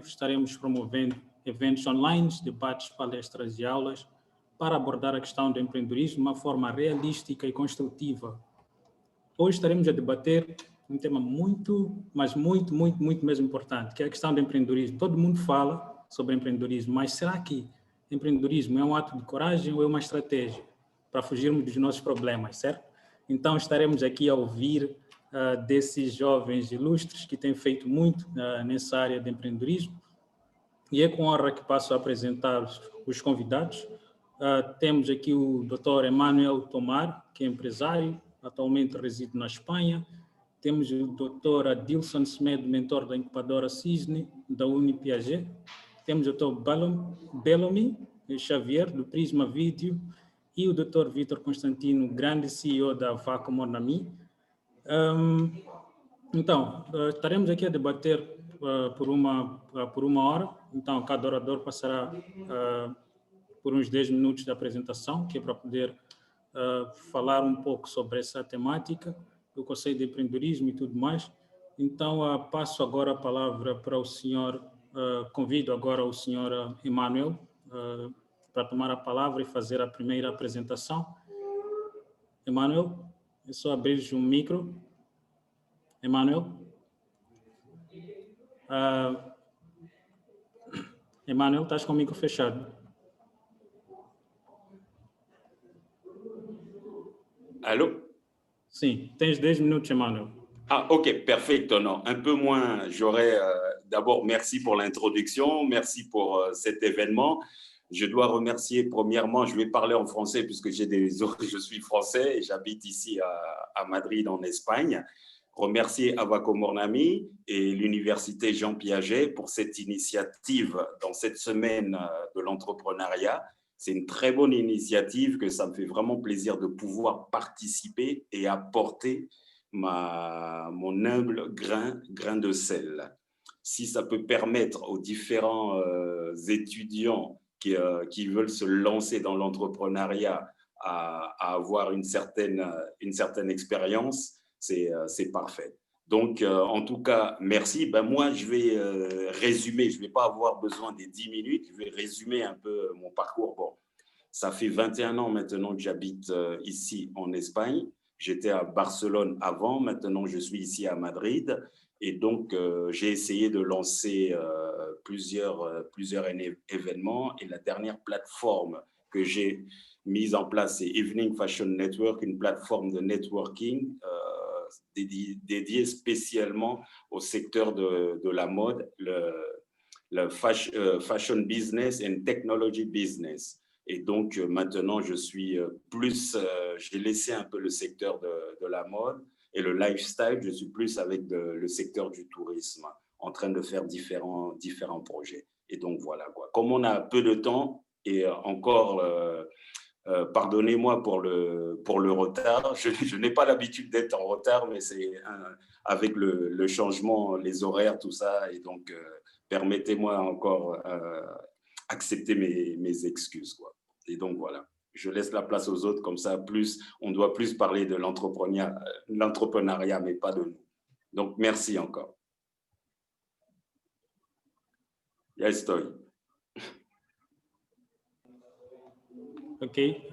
estaremos promovendo eventos online, debates, palestras e aulas para abordar a questão do empreendedorismo de uma forma realística e construtiva. Hoje estaremos a debater um tema muito mesmo importante, que é a questão do empreendedorismo. Todo mundo fala sobre empreendedorismo, mas será que empreendedorismo é um ato de coragem ou é uma estratégia para fugirmos dos nossos problemas, certo? Então estaremos aqui a ouvir desses jovens ilustres que têm feito muito nessa área de empreendedorismo, e é com honra que passo a apresentar os convidados. Temos aqui o Dr. Emmanuel Tomar, que é empresário, atualmente reside na Espanha. Temos o Dr. Adilson Semedo, mentor da incubadora Cisne, da Unipiaget. Temos o Dr. Bellomy Xavier, do Prisma Vídeo, e o Dr. Vitor Constantino, grande CEO da Vaco Monami. Então, estaremos aqui a debater por uma hora. Então, cada orador passará por uns 10 minutos de apresentação, que é para poder falar um pouco sobre essa temática, do conceito de empreendedorismo e tudo mais. Então, passo agora a palavra para o senhor, convido agora o senhor Emmanuel para tomar a palavra e fazer a primeira apresentação. Emmanuel, é só abrir um micro. Emmanuel? Emmanuel, estás com o micro fechado. Allô? Sim, tens 10 minutos, Emmanuel. Ah, ok, perfecto. Non, un peu moins. J'aurais d'abord, merci pour l'introduction, merci pour cet événement. Je dois remercier premièrement, je vais parler en français puisque je suis français et j'habite ici à Madrid, en Espagne. Remercier Avaco Monami et l'Université Jean Piaget pour cette initiative dans cette semaine de l'entrepreneuriat. C'est une très bonne initiative que ça me fait vraiment plaisir de pouvoir participer et apporter mon humble grain de sel. Si ça peut permettre aux différents étudiants qui veulent se lancer dans l'entrepreneuriat à avoir une certaine expérience, c'est parfait. Donc, en tout cas, merci. Ben, moi, je vais résumer. Je ne vais pas avoir besoin des 10 minutes. Je vais résumer un peu mon parcours. Bon, ça fait 21 ans maintenant que j'habite ici en Espagne. J'étais à Barcelone avant. Maintenant, je suis ici à Madrid. Et donc, j'ai essayé de lancer plusieurs événements. Et la dernière plateforme que j'ai mise en place, c'est Evening Fashion Network, une plateforme de networking dédiée spécialement au secteur de la mode, le fashion business and technology business. Et donc, maintenant, je suis plus, j'ai laissé un peu le secteur de la mode et le lifestyle, je suis plus avec le secteur du tourisme, en train de faire différents projets. Et donc, voilà, quoi. Comme on a peu de temps et encore... pardonnez-moi pour le retard. Je n'ai pas l'habitude d'être en retard, mais c'est avec le changement, les horaires, tout ça. Et donc, permettez-moi encore accepter mes excuses, quoi. Et donc, voilà. Je laisse la place aux autres, comme ça, on doit plus parler de l'entrepreneuriat, mais pas de nous. Donc, merci encore. Ya estoy. Ok,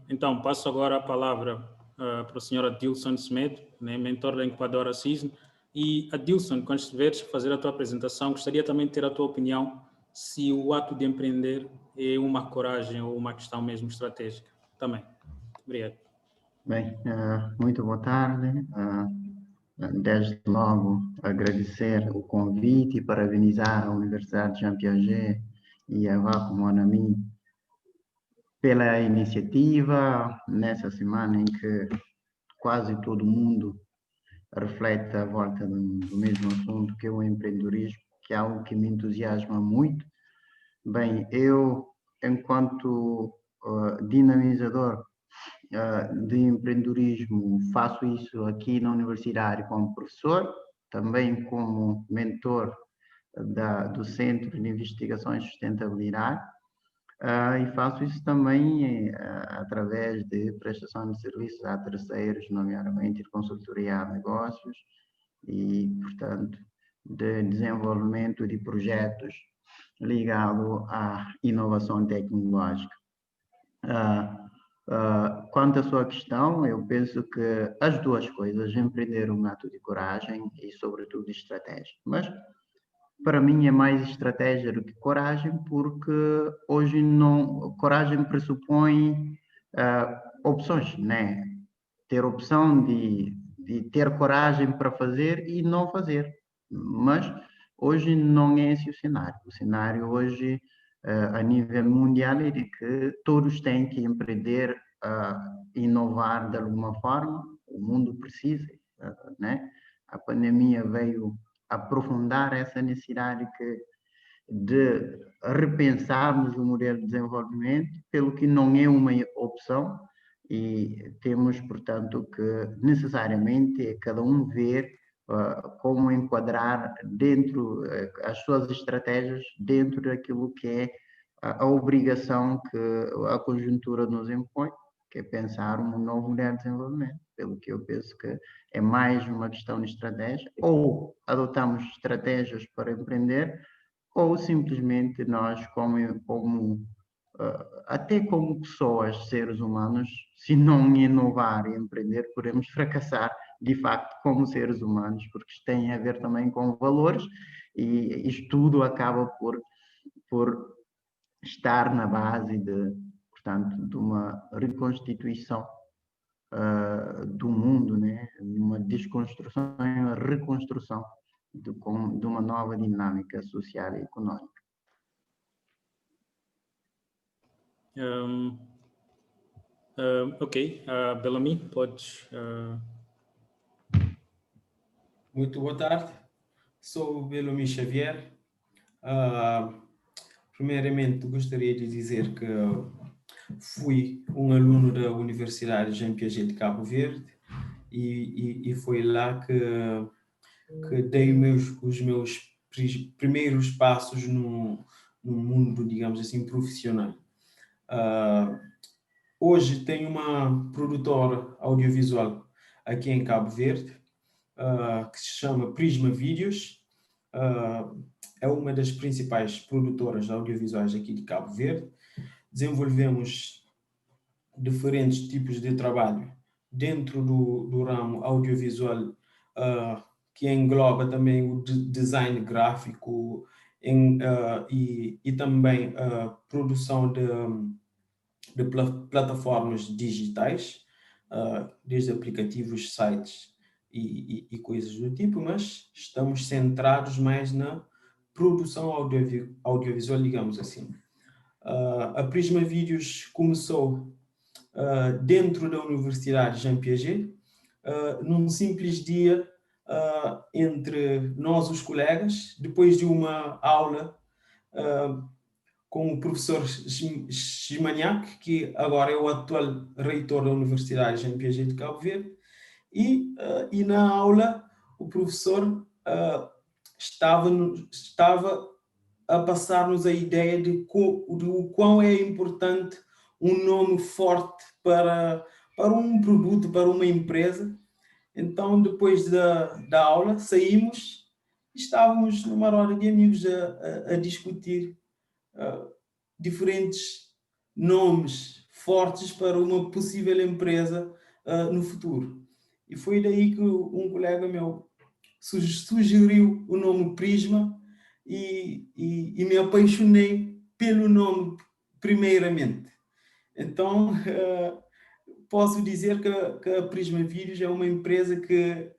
então passo agora a palavra para o senhor Adilson Semedo, né, mentor da incubadora Cisne. E Adilson, quando estiveres a fazer a tua apresentação, gostaria também de ter a tua opinião se o ato de empreender é uma coragem ou uma questão mesmo estratégica também. Obrigado. Bem, muito boa tarde. Desde logo agradecer o convite e parabenizar a Universidade Jean Piaget e a Vaco Monami pela iniciativa nessa semana em que quase todo mundo reflete à volta do mesmo assunto, que é o empreendedorismo, que é algo que me entusiasma muito. Bem, eu, enquanto dinamizador de empreendedorismo, faço isso aqui na Universidade como professor, também como mentor do Centro de Investigações e Sustentabilidade, e faço isso também através de prestação de serviços a terceiros, nomeadamente de consultoria a negócios, e, portanto, de desenvolvimento de projetos ligados à inovação tecnológica. Quanto à sua questão, eu penso que as duas coisas, empreender um ato de coragem e, sobretudo, estratégia. Mas, para mim, é mais estratégia do que coragem, porque hoje coragem pressupõe opções, né? Ter opção de ter coragem para fazer e não fazer. Mas hoje não é esse o cenário. O cenário hoje, a nível mundial, é de que todos têm que empreender, inovar de alguma forma. O mundo precisa, né? A pandemia veio aprofundar essa necessidade de repensarmos o modelo de desenvolvimento, pelo que não é uma opção, e temos, portanto, que necessariamente cada um ver como enquadrar dentro as suas estratégias dentro daquilo que é a obrigação que a conjuntura nos impõe, que é pensar um novo modelo de desenvolvimento. Pelo que eu penso que é mais uma questão de estratégia, ou adotamos estratégias para empreender, ou simplesmente nós, até como pessoas, seres humanos, se não inovar e empreender, podemos fracassar de facto como seres humanos, porque isto tem a ver também com valores, e isto tudo acaba por estar na base portanto, de uma reconstituição do mundo, né? Uma desconstrução e uma reconstrução de uma nova dinâmica social e econômica. Ok, Bellamy, podes... Muito boa tarde, sou o Bellamy Xavier. Primeiramente, gostaria de dizer que fui um aluno da Universidade Jean Piaget de Cabo Verde e foi lá que dei os meus primeiros passos no mundo, digamos assim, profissional. Hoje tenho uma produtora audiovisual aqui em Cabo Verde, que se chama Prisma Vídeos. É uma das principais produtoras audiovisuais aqui de Cabo Verde. Desenvolvemos diferentes tipos de trabalho dentro do ramo audiovisual, que engloba também o design gráfico e também a produção de plataformas digitais, desde aplicativos, sites e coisas do tipo, mas estamos centrados mais na produção audiovisual, digamos assim. A Prisma Vídeos começou dentro da Universidade Jean Piaget, num simples dia entre nós, os colegas, depois de uma aula com o professor Chimaniac, que agora é o atual reitor da Universidade Jean Piaget de Cabo Verde, e na aula o professor estava a passar-nos a ideia de o quão é importante um nome forte para um produto, para uma empresa. Então, depois da aula, saímos e estávamos numa roda de amigos a discutir diferentes nomes fortes para uma possível empresa no futuro. E foi daí que um colega meu sugeriu o nome Prisma e me apaixonei pelo nome primeiramente. Então, posso dizer que a Prisma Vídeos é uma empresa que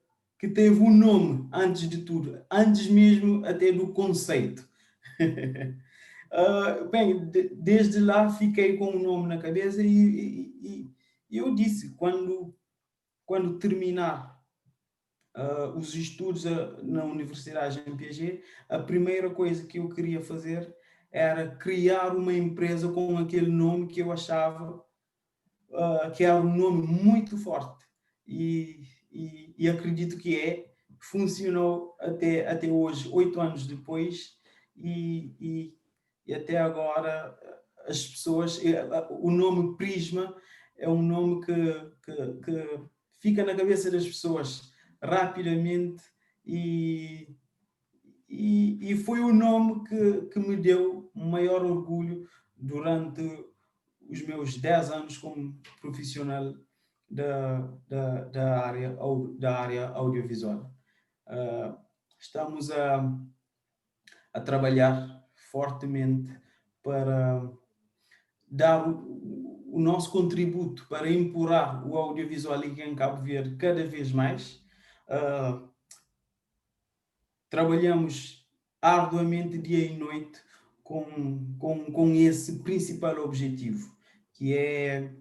teve um nome antes de tudo, antes mesmo até do conceito. Bem, desde lá fiquei com o nome na cabeça e eu disse, quando terminar os estudos na Universidade Jean Piaget, a primeira coisa que eu queria fazer era criar uma empresa com aquele nome que eu achava que era um nome muito forte e acredito que funcionou até hoje, 8 anos depois, e até agora as pessoas, o nome Prisma é um nome que fica na cabeça das pessoas rapidamente e e foi o nome que me deu maior orgulho durante os meus 10 anos como profissional da área audiovisual. Estamos a trabalhar fortemente para dar o nosso contributo para empurrar o audiovisual aqui em Cabo Verde cada vez mais. Trabalhamos arduamente dia e noite com esse principal objetivo, que é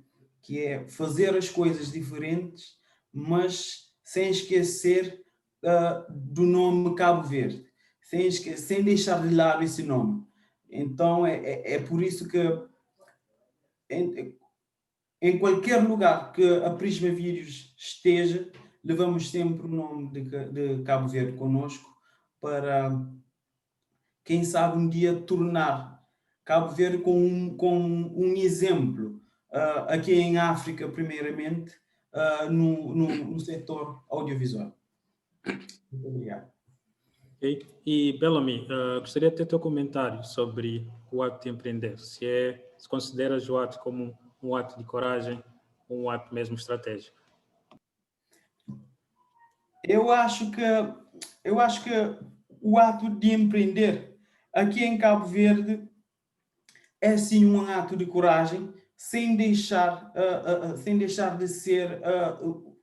fazer as coisas diferentes, mas sem esquecer do nome Cabo Verde, sem deixar de lado esse nome. Então é por isso que em qualquer lugar que a Prisma Vídeos esteja, levamos sempre o nome de Cabo Verde connosco, para, quem sabe, um dia tornar Cabo Verde com um exemplo aqui em África, primeiramente, no setor audiovisual. Muito obrigado. Okay. E, Bellamy, gostaria de ter teu comentário sobre o ato de empreender. Se consideras o ato como um ato de coragem ou um ato mesmo estratégico? Eu acho que o ato de empreender aqui em Cabo Verde é sim um ato de coragem, sem deixar de ser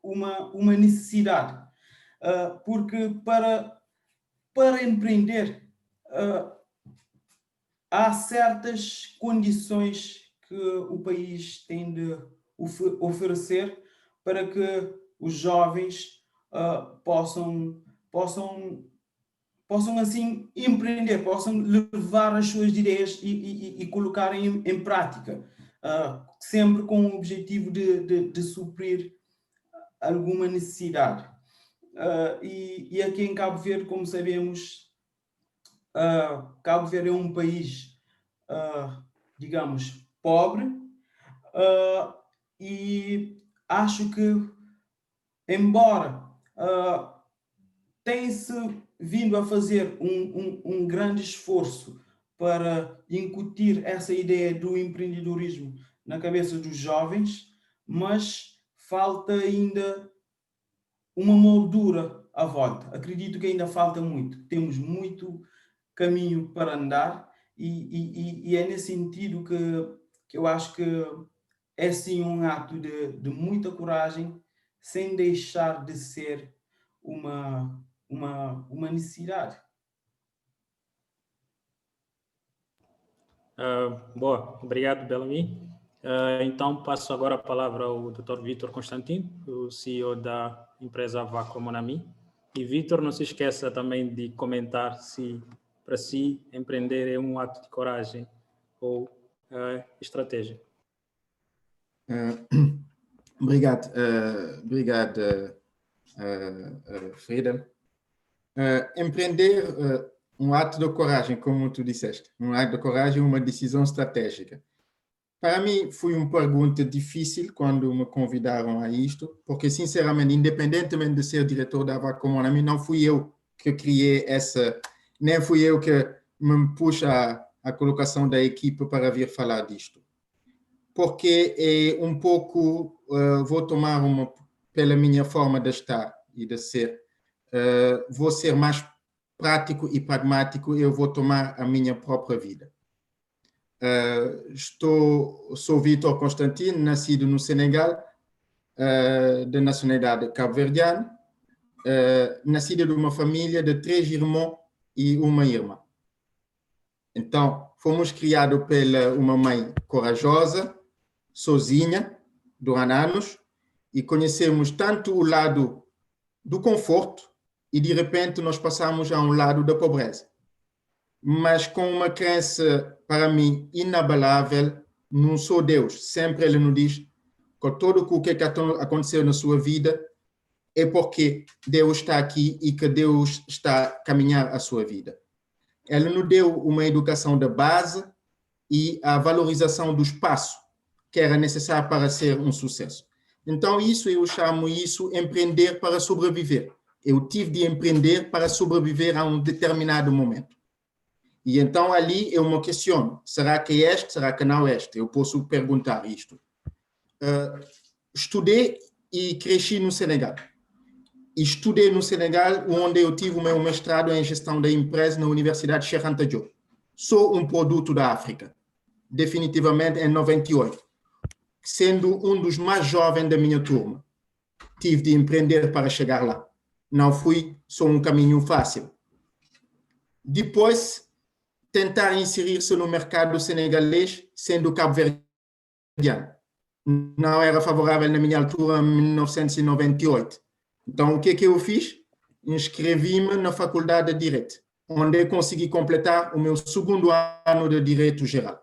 uma necessidade. Porque para empreender há certas condições que o país tem de oferecer para que os jovens possam assim empreender, possam levar as suas ideias e colocar em prática, sempre com o objetivo de suprir alguma necessidade. E aqui em Cabo Verde, como sabemos, Cabo Verde é um país, digamos, pobre, e acho que, embora tem-se vindo a fazer um grande esforço para incutir essa ideia do empreendedorismo na cabeça dos jovens, mas falta ainda uma moldura à volta. Acredito que ainda falta muito. Temos muito caminho para andar e é nesse sentido que eu acho que é sim um ato de muita coragem, sem deixar de ser uma necessidade. Boa, obrigado, Bellamy. Então, passo agora a palavra ao Dr. Vítor Constantino, o CEO da empresa Vácuo Monami. E, Vítor, não se esqueça também de comentar se, para si, empreender é um ato de coragem ou estratégia. Obrigado, Frida. Empreender um ato de coragem, como tu disseste, um ato de coragem é uma decisão estratégica. Para mim, foi uma pergunta difícil quando me convidaram a isto, porque, sinceramente, independentemente de ser diretor da Vácuo Monami, não fui eu que criei nem fui eu que me puxa a colocação da equipe para vir falar disto. Porque é um pouco, vou tomar pela minha forma de estar e de ser, vou ser mais prático e pragmático, eu vou tomar a minha própria vida. Sou Vítor Constantino, nascido no Senegal, de nacionalidade cabo-verdiana, nascido de uma família de 3 irmãos e uma irmã. Então, fomos criados pela uma mãe corajosa, sozinha, durante anos, e conhecemos tanto o lado do conforto e, de repente, nós passamos a um lado da pobreza. Mas com uma crença, para mim, inabalável, não sou Deus. Sempre ele nos diz que tudo o que aconteceu na sua vida é porque Deus está aqui e que Deus está a caminhar a sua vida. Ele nos deu uma educação de base e a valorização do espaço que era necessário para ser um sucesso. Então, eu chamo isso empreender para sobreviver. Eu tive de empreender para sobreviver a um determinado momento. E então ali eu me questiono, será que é este, será que não é este? Eu posso perguntar isto. Estudei e cresci no Senegal. Estudei no Senegal, onde eu tive o meu mestrado em gestão da empresa na Universidade Cheikh Anta Diop. Sou um produto da África, definitivamente em 98. Sendo um dos mais jovens da minha turma, tive de empreender para chegar lá. Não foi só um caminho fácil. Depois, tentar inserir-se no mercado senegalês, sendo cabo-verdiano. Não era favorável na minha altura, em 1998. Então, o que eu fiz? Inscrevi-me na Faculdade de Direito, onde eu consegui completar o meu segundo ano de Direito Geral.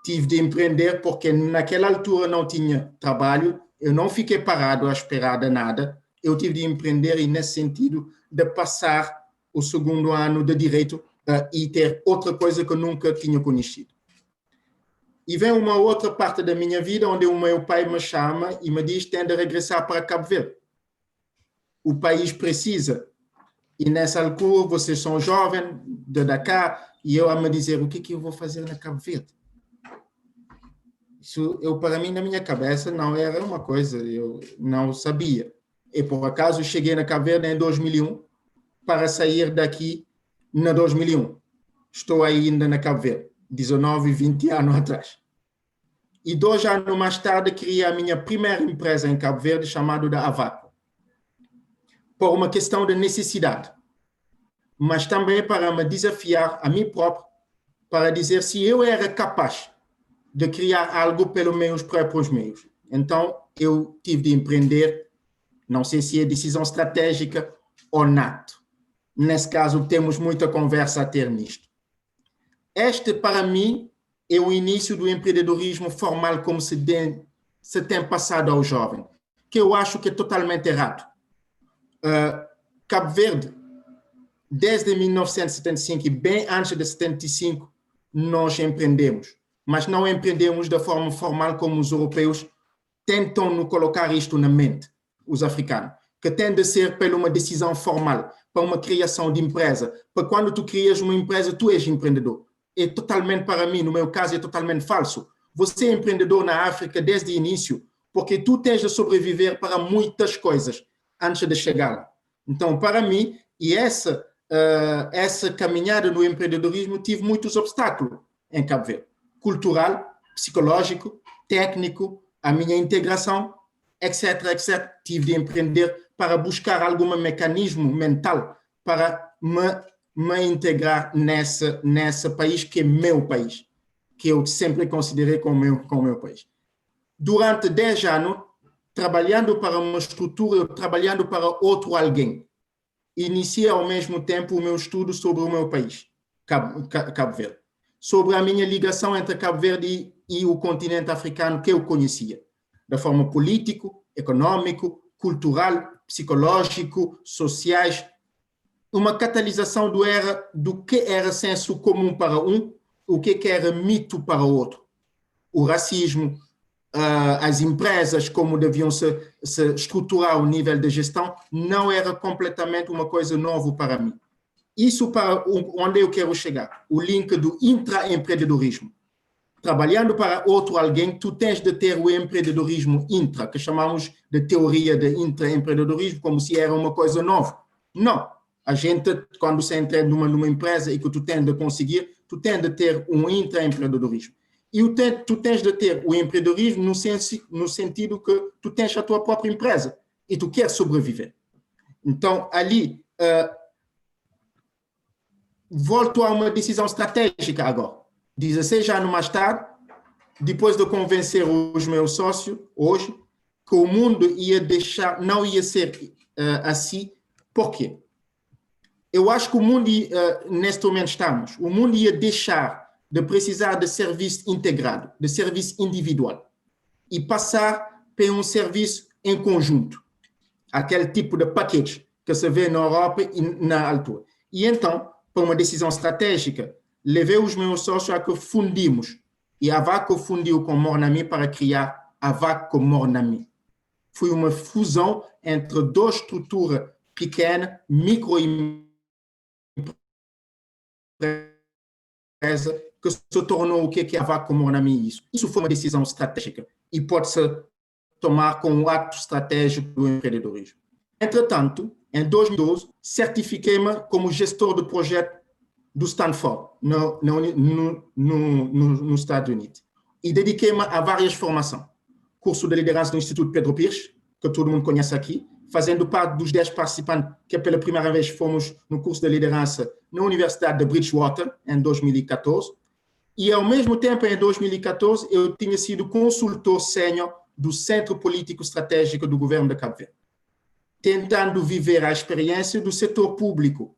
Tive de empreender porque naquela altura não tinha trabalho, eu não fiquei parado à espera de nada, eu tive de empreender e, nesse sentido, de passar o segundo ano de Direito e ter outra coisa que eu nunca tinha conhecido. E vem uma outra parte da minha vida onde o meu pai me chama e me diz que tem de regressar para Cabo Verde. O país precisa. E nessa altura, vocês são jovens de Dakar, e eu a me dizer, o que eu vou fazer na Cabo Verde? Isso, para mim, na minha cabeça, não era uma coisa, eu não sabia. E, por acaso, cheguei na Cabo Verde em 2001 para sair daqui em 2001. Estou ainda na Cabo Verde, 19, 20 anos atrás. E 2 anos mais tarde, criei a minha primeira empresa em Cabo Verde, chamada da Avaco. Por uma questão de necessidade, mas também para me desafiar a mim próprio, para dizer se eu era capaz de criar algo pelos meus próprios meios. Então, eu tive de empreender, não sei se é decisão estratégica ou nato. Nesse caso, temos muita conversa a ter nisto. Este, para mim, é o início do empreendedorismo formal como se tem passado ao jovem, que eu acho que é totalmente errado. Cabo Verde, desde 1975 e bem antes de 75, nós empreendemos, mas não empreendemos da forma formal como os europeus tentam nos colocar isto na mente, os africanos, que tem de ser por uma decisão formal, para uma criação de empresa, para quando tu crias uma empresa, tu és empreendedor. É totalmente, para mim, no meu caso, é totalmente falso. Você é empreendedor na África desde o início, porque tu tens de sobreviver para muitas coisas antes de chegar lá. Então, para mim, e essa caminhada no empreendedorismo tive muitos obstáculos em Cabo Verde. Cultural, psicológico, técnico, a minha integração, etc, etc. Tive de empreender para buscar algum mecanismo mental para me integrar nesse país que é meu país, que eu sempre considerei como meu país. Durante 10 anos, trabalhando para uma estrutura, trabalhando para outro alguém, iniciei ao mesmo tempo o meu estudo sobre o meu país, Cabo Verde, sobre a minha ligação entre Cabo Verde e o continente africano que eu conhecia, da forma político, econômico, cultural, psicológico, sociais, uma catalisação do que era senso comum para um, o que era mito para o outro. O racismo, as empresas, como deviam se estruturar o nível de gestão, não era completamente uma coisa nova para mim. Isso para onde eu quero chegar, o link do intraempreendedorismo. Trabalhando para outro alguém, tu tens de ter o empreendedorismo intra, que chamamos de teoria de intraempreendedorismo, como se era uma coisa nova. Não. A gente, quando você entra numa empresa e que tu tens de conseguir, tu tens de ter um intraempreendedorismo. E tu tens de ter o empreendedorismo no sentido que tu tens a tua própria empresa e tu queres sobreviver. Então, ali, volto a uma decisão estratégica agora. 16 anos mais tarde, depois de convencer os meus sócios, hoje, que o mundo não ia ser assim. Por quê? Eu acho que o mundo, neste momento estamos, o mundo ia deixar de precisar de serviço integrado, de serviço individual, e passar para um serviço em conjunto, aquele tipo de package que se vê na Europa e na altura. E então, por uma decisão estratégica, levei os meus sócios a que fundimos, e a Avaco fundiu com Mornami para criar a Avaco Mornami. Foi uma fusão entre 2 estruturas pequena, microempresa, que se tornou o que é a Vaca Mornami isso. Isso foi uma decisão estratégica e pode-se tomar como um ato estratégico do empreendedorismo. Entretanto, em 2012, certifiquei-me como gestor de projeto do Stanford, nos Estados Unidos. E dediquei-me a várias formações. Curso de liderança do Instituto Pedro Pires, que todo mundo conhece aqui, fazendo parte dos 10 participantes que pela primeira vez fomos no curso de liderança na Universidade de Bridgewater, em 2014. E, ao mesmo tempo, em 2014, eu tinha sido consultor sênior do Centro Político Estratégico do Governo de Cabo Verde, tentando viver a experiência do setor público,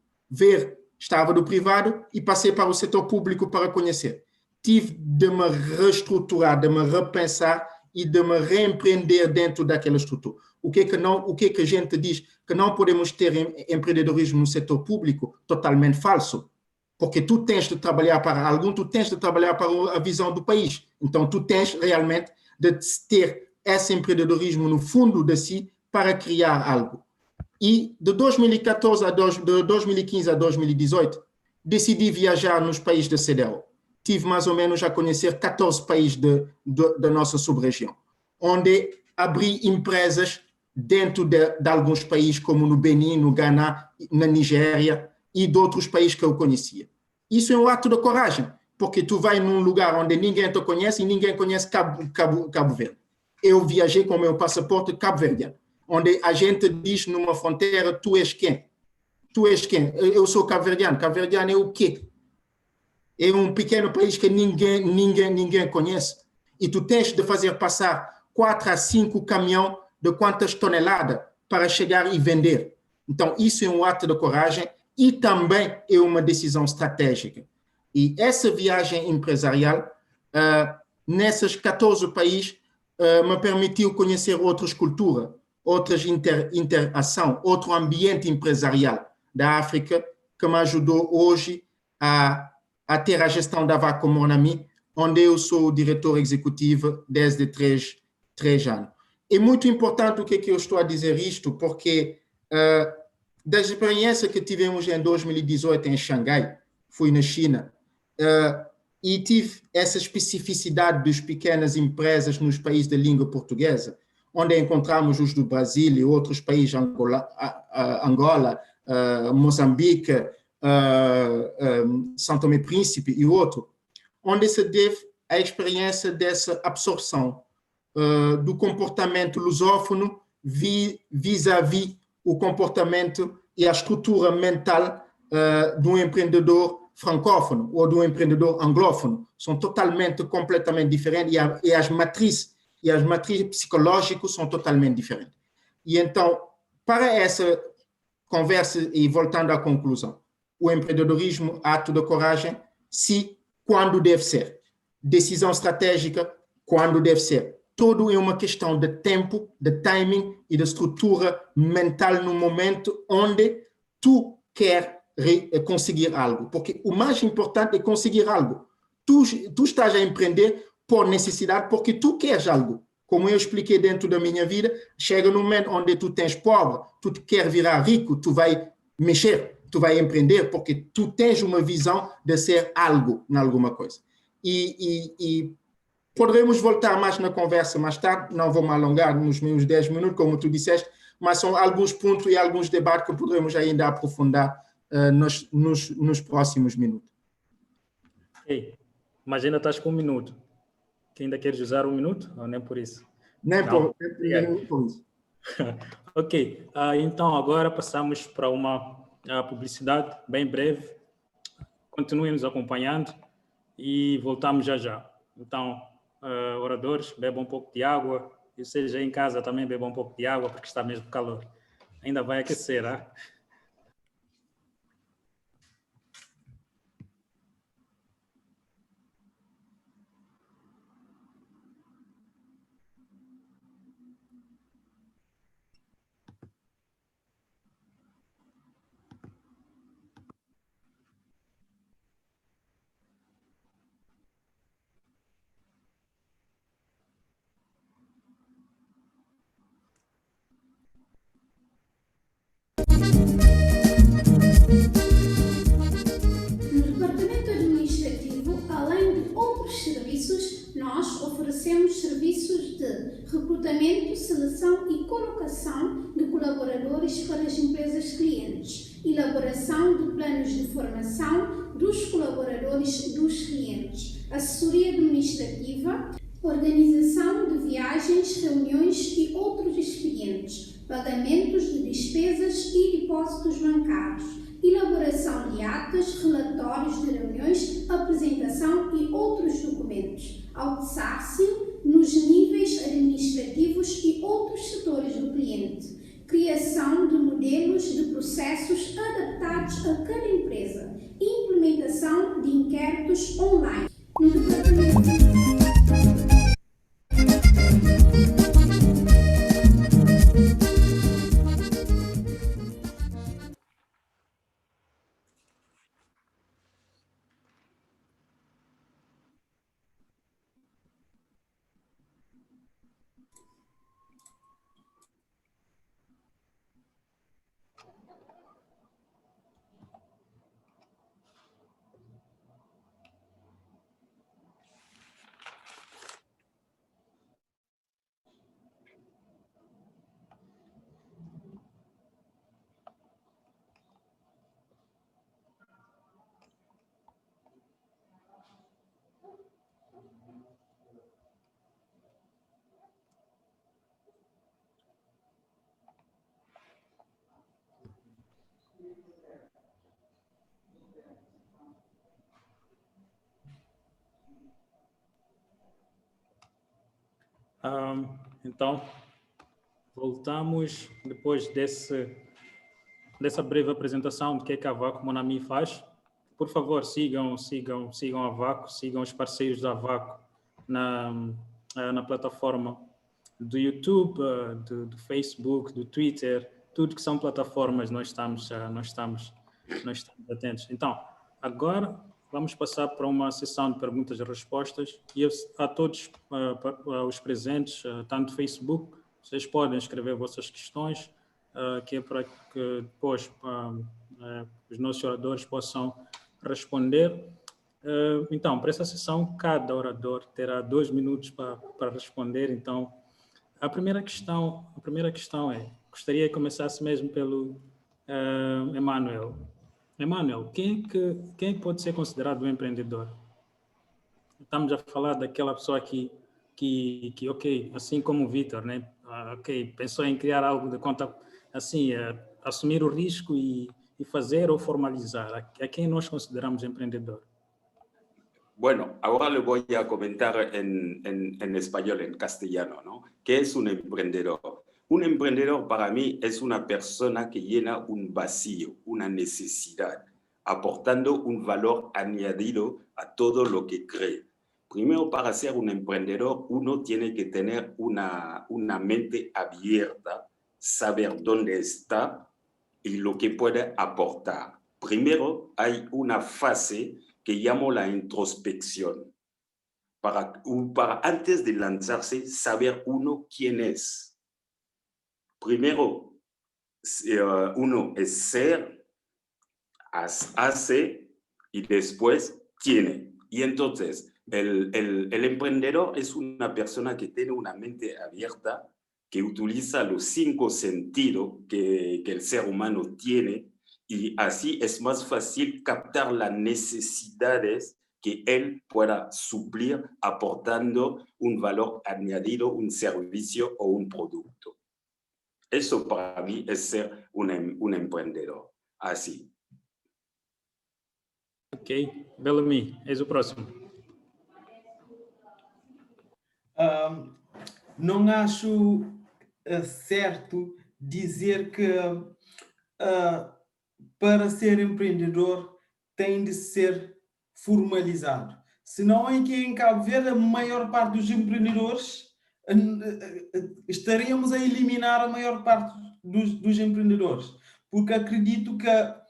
estava do privado e passei para o setor público para conhecer. Tive de me reestruturar, de me repensar e de me reempreender dentro daquela estrutura. O que é que a gente diz? Que não podemos ter empreendedorismo no setor público? Totalmente falso. Porque tu tens de trabalhar para algum, tu tens de trabalhar para a visão do país. Então, tu tens realmente de ter esse empreendedorismo no fundo de si para criar algo. E de 2014 de 2015 a 2018, decidi viajar nos países da CEDEAO. Tive mais ou menos a conhecer 14 países da nossa sub-região, onde abri empresas dentro de alguns países, como no Benin, no Ghana, na Nigéria e de outros países que eu conhecia. Isso é um ato de coragem, porque tu vai num lugar onde ninguém te conhece e ninguém conhece Cabo Verde. Eu viajei com o meu passaporte cabo-verdiano, onde a gente diz numa fronteira, tu és quem? Tu és quem? Eu sou cabo-verdiano. Cabo-verdiano é o quê? É um pequeno país que ninguém conhece. E tu tens de fazer passar 4 a 5 caminhões de quantas toneladas para chegar e vender. Então, isso é um ato de coragem e também é uma decisão estratégica. E essa viagem empresarial, nesses 14 países, me permitiu conhecer outras culturas, outras interação, outro ambiente empresarial da África, que me ajudou hoje a ter a gestão da Vaca Mornami, onde eu sou o diretor executivo desde 3 anos. É muito importante o que eu estou a dizer isto, porque da experiência que tivemos em 2018 em Xangai, fui na China, e tive essa especificidade das pequenas empresas nos países de língua portuguesa, onde encontramos os do Brasil e outros países, Angola, Moçambique, São Tomé e Príncipe e outro, onde se deve a experiência dessa absorção do comportamento lusófono vis-à-vis o comportamento e a estrutura mental de um empreendedor francófono ou de um empreendedor anglófono. São completamente diferentes e as matrizes psicológicas são totalmente diferentes. E então, para essa conversa e voltando à conclusão, o empreendedorismo, ato de coragem, quando deve ser. Decisão estratégica, quando deve ser. Tudo é uma questão de tempo, de timing e de estrutura mental no momento onde tu quer conseguir algo. Porque o mais importante é conseguir algo. Tu estás a empreender por necessidade, porque tu queres algo. Como eu expliquei dentro da minha vida, chega no momento onde tu tens pobre, tu quer virar rico, tu vai mexer, tu vai empreender, porque tu tens uma visão de ser algo em alguma coisa. E poderemos voltar mais na conversa mais tarde, não vou me alongar nos meus 10 minutos, como tu disseste, mas são alguns pontos e alguns debates que poderemos ainda aprofundar nos próximos minutos. Ei, mas ainda estás com 1 minuto. Que ainda queres usar 1 minuto? Ou nem por isso? Nem por isso. Ok, então agora passamos para uma publicidade bem breve. Continuem nos acompanhando e voltamos já já. Então, oradores, bebam um pouco de água. E seja em casa também bebam um pouco de água, porque está mesmo calor. Ainda vai aquecer, hein? oferecemos serviços de recrutamento, seleção e colocação de colaboradores para as empresas clientes, elaboração de planos de formação dos colaboradores dos clientes, assessoria administrativa, organização de viagens, reuniões e outros expedientes, pagamentos de despesas e depósitos bancários, elaboração de atas, relatórios de reuniões, apresentação e outros documentos, outsourcing nos níveis administrativos e outros setores do cliente, criação de modelos de processos adaptados a cada empresa, implementação de inquéritos online. No departamento Então, voltamos depois dessa breve apresentação do que a Vaco Monami faz. Por favor, sigam a Vaco, sigam os parceiros da Vaco na plataforma do YouTube, do Facebook, do Twitter, tudo que são plataformas, nós estamos atentos. Então, agora vamos passar para uma sessão de perguntas e respostas e a todos os presentes, tanto no Facebook, vocês podem escrever vossas questões, que é para que depois os nossos oradores possam responder. Então, para essa sessão, cada orador terá 2 minutos para responder. Então, a primeira questão é, gostaria que começasse mesmo pelo Emanuel. Emanuel, quem pode ser considerado um empreendedor? Estamos a falar daquela pessoa que ok, assim como o Vítor, né? Ok, pensou em criar algo de conta, assim, assumir o risco e fazer ou formalizar. A quem nós consideramos empreendedor? Bueno, ahora le voy a comentar en español, en castellano, ¿no? ¿Qué es un emprendedor? Un emprendedor para mí es una persona que llena un vacío, una necesidad, aportando un valor añadido a todo lo que cree. Primero, para ser un emprendedor, uno tiene que tener una mente abierta, saber dónde está y lo que puede aportar. Primero, hay una fase que llamo la introspección. Para antes de lanzarse, saber uno quién es. Primero, uno es ser, hace y después tiene. Y entonces, el emprendedor es una persona que tiene una mente abierta, que utiliza los 5 sentidos que el ser humano tiene, y así es más fácil captar las necesidades que él pueda suplir aportando un valor añadido, un servicio o un producto. Eso para mí es ser un emprendedor. Así. Ok. Bellamy, és o próximo. Não acho certo dizer que para ser empreendedor tem de ser formalizado. Senão, aqui em Cabo Verde, a maior parte dos empreendedores estaríamos a eliminar a maior parte dos empreendedores, porque acredito que a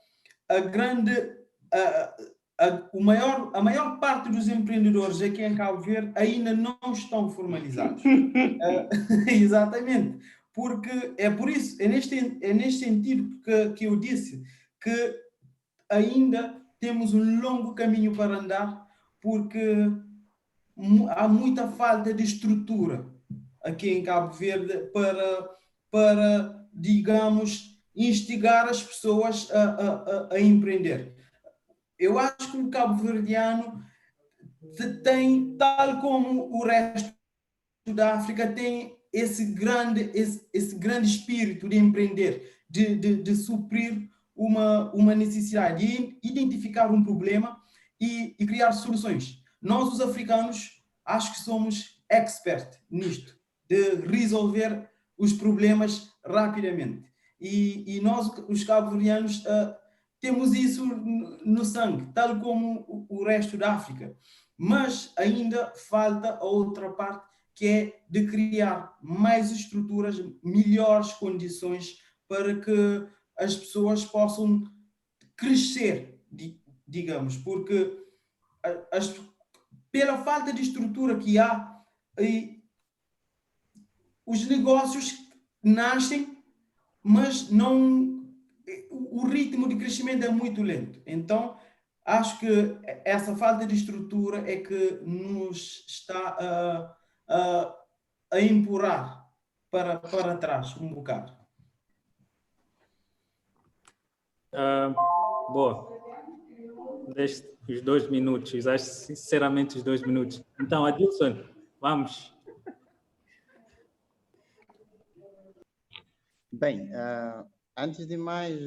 maior parte dos empreendedores aqui em Cabo Verde ainda não estão formalizados. Exatamente, porque é neste sentido que eu disse que ainda temos um longo caminho para andar, porque há muita falta de estrutura aqui em Cabo Verde para digamos, instigar as pessoas a empreender. Eu acho que o cabo-verdiano tem, tal como o resto da África, tem esse grande espírito de empreender, de suprir uma necessidade, de identificar um problema e criar soluções. Nós, os africanos, acho que somos expert nisto, de resolver os problemas rapidamente. E nós, os cabo-verdianos, temos isso no sangue, tal como o resto da África. Mas ainda falta a outra parte, que é de criar mais estruturas, melhores condições para que as pessoas possam crescer, digamos, porque pela falta de estrutura que há, os negócios nascem, mas o ritmo de crescimento é muito lento. Então, acho que essa falta de estrutura é que nos está a empurrar para trás um bocado. Boa. Deste os 2 minutos, acho sinceramente os 2 minutos. Então, Adilson, vamos. Bem, antes de mais,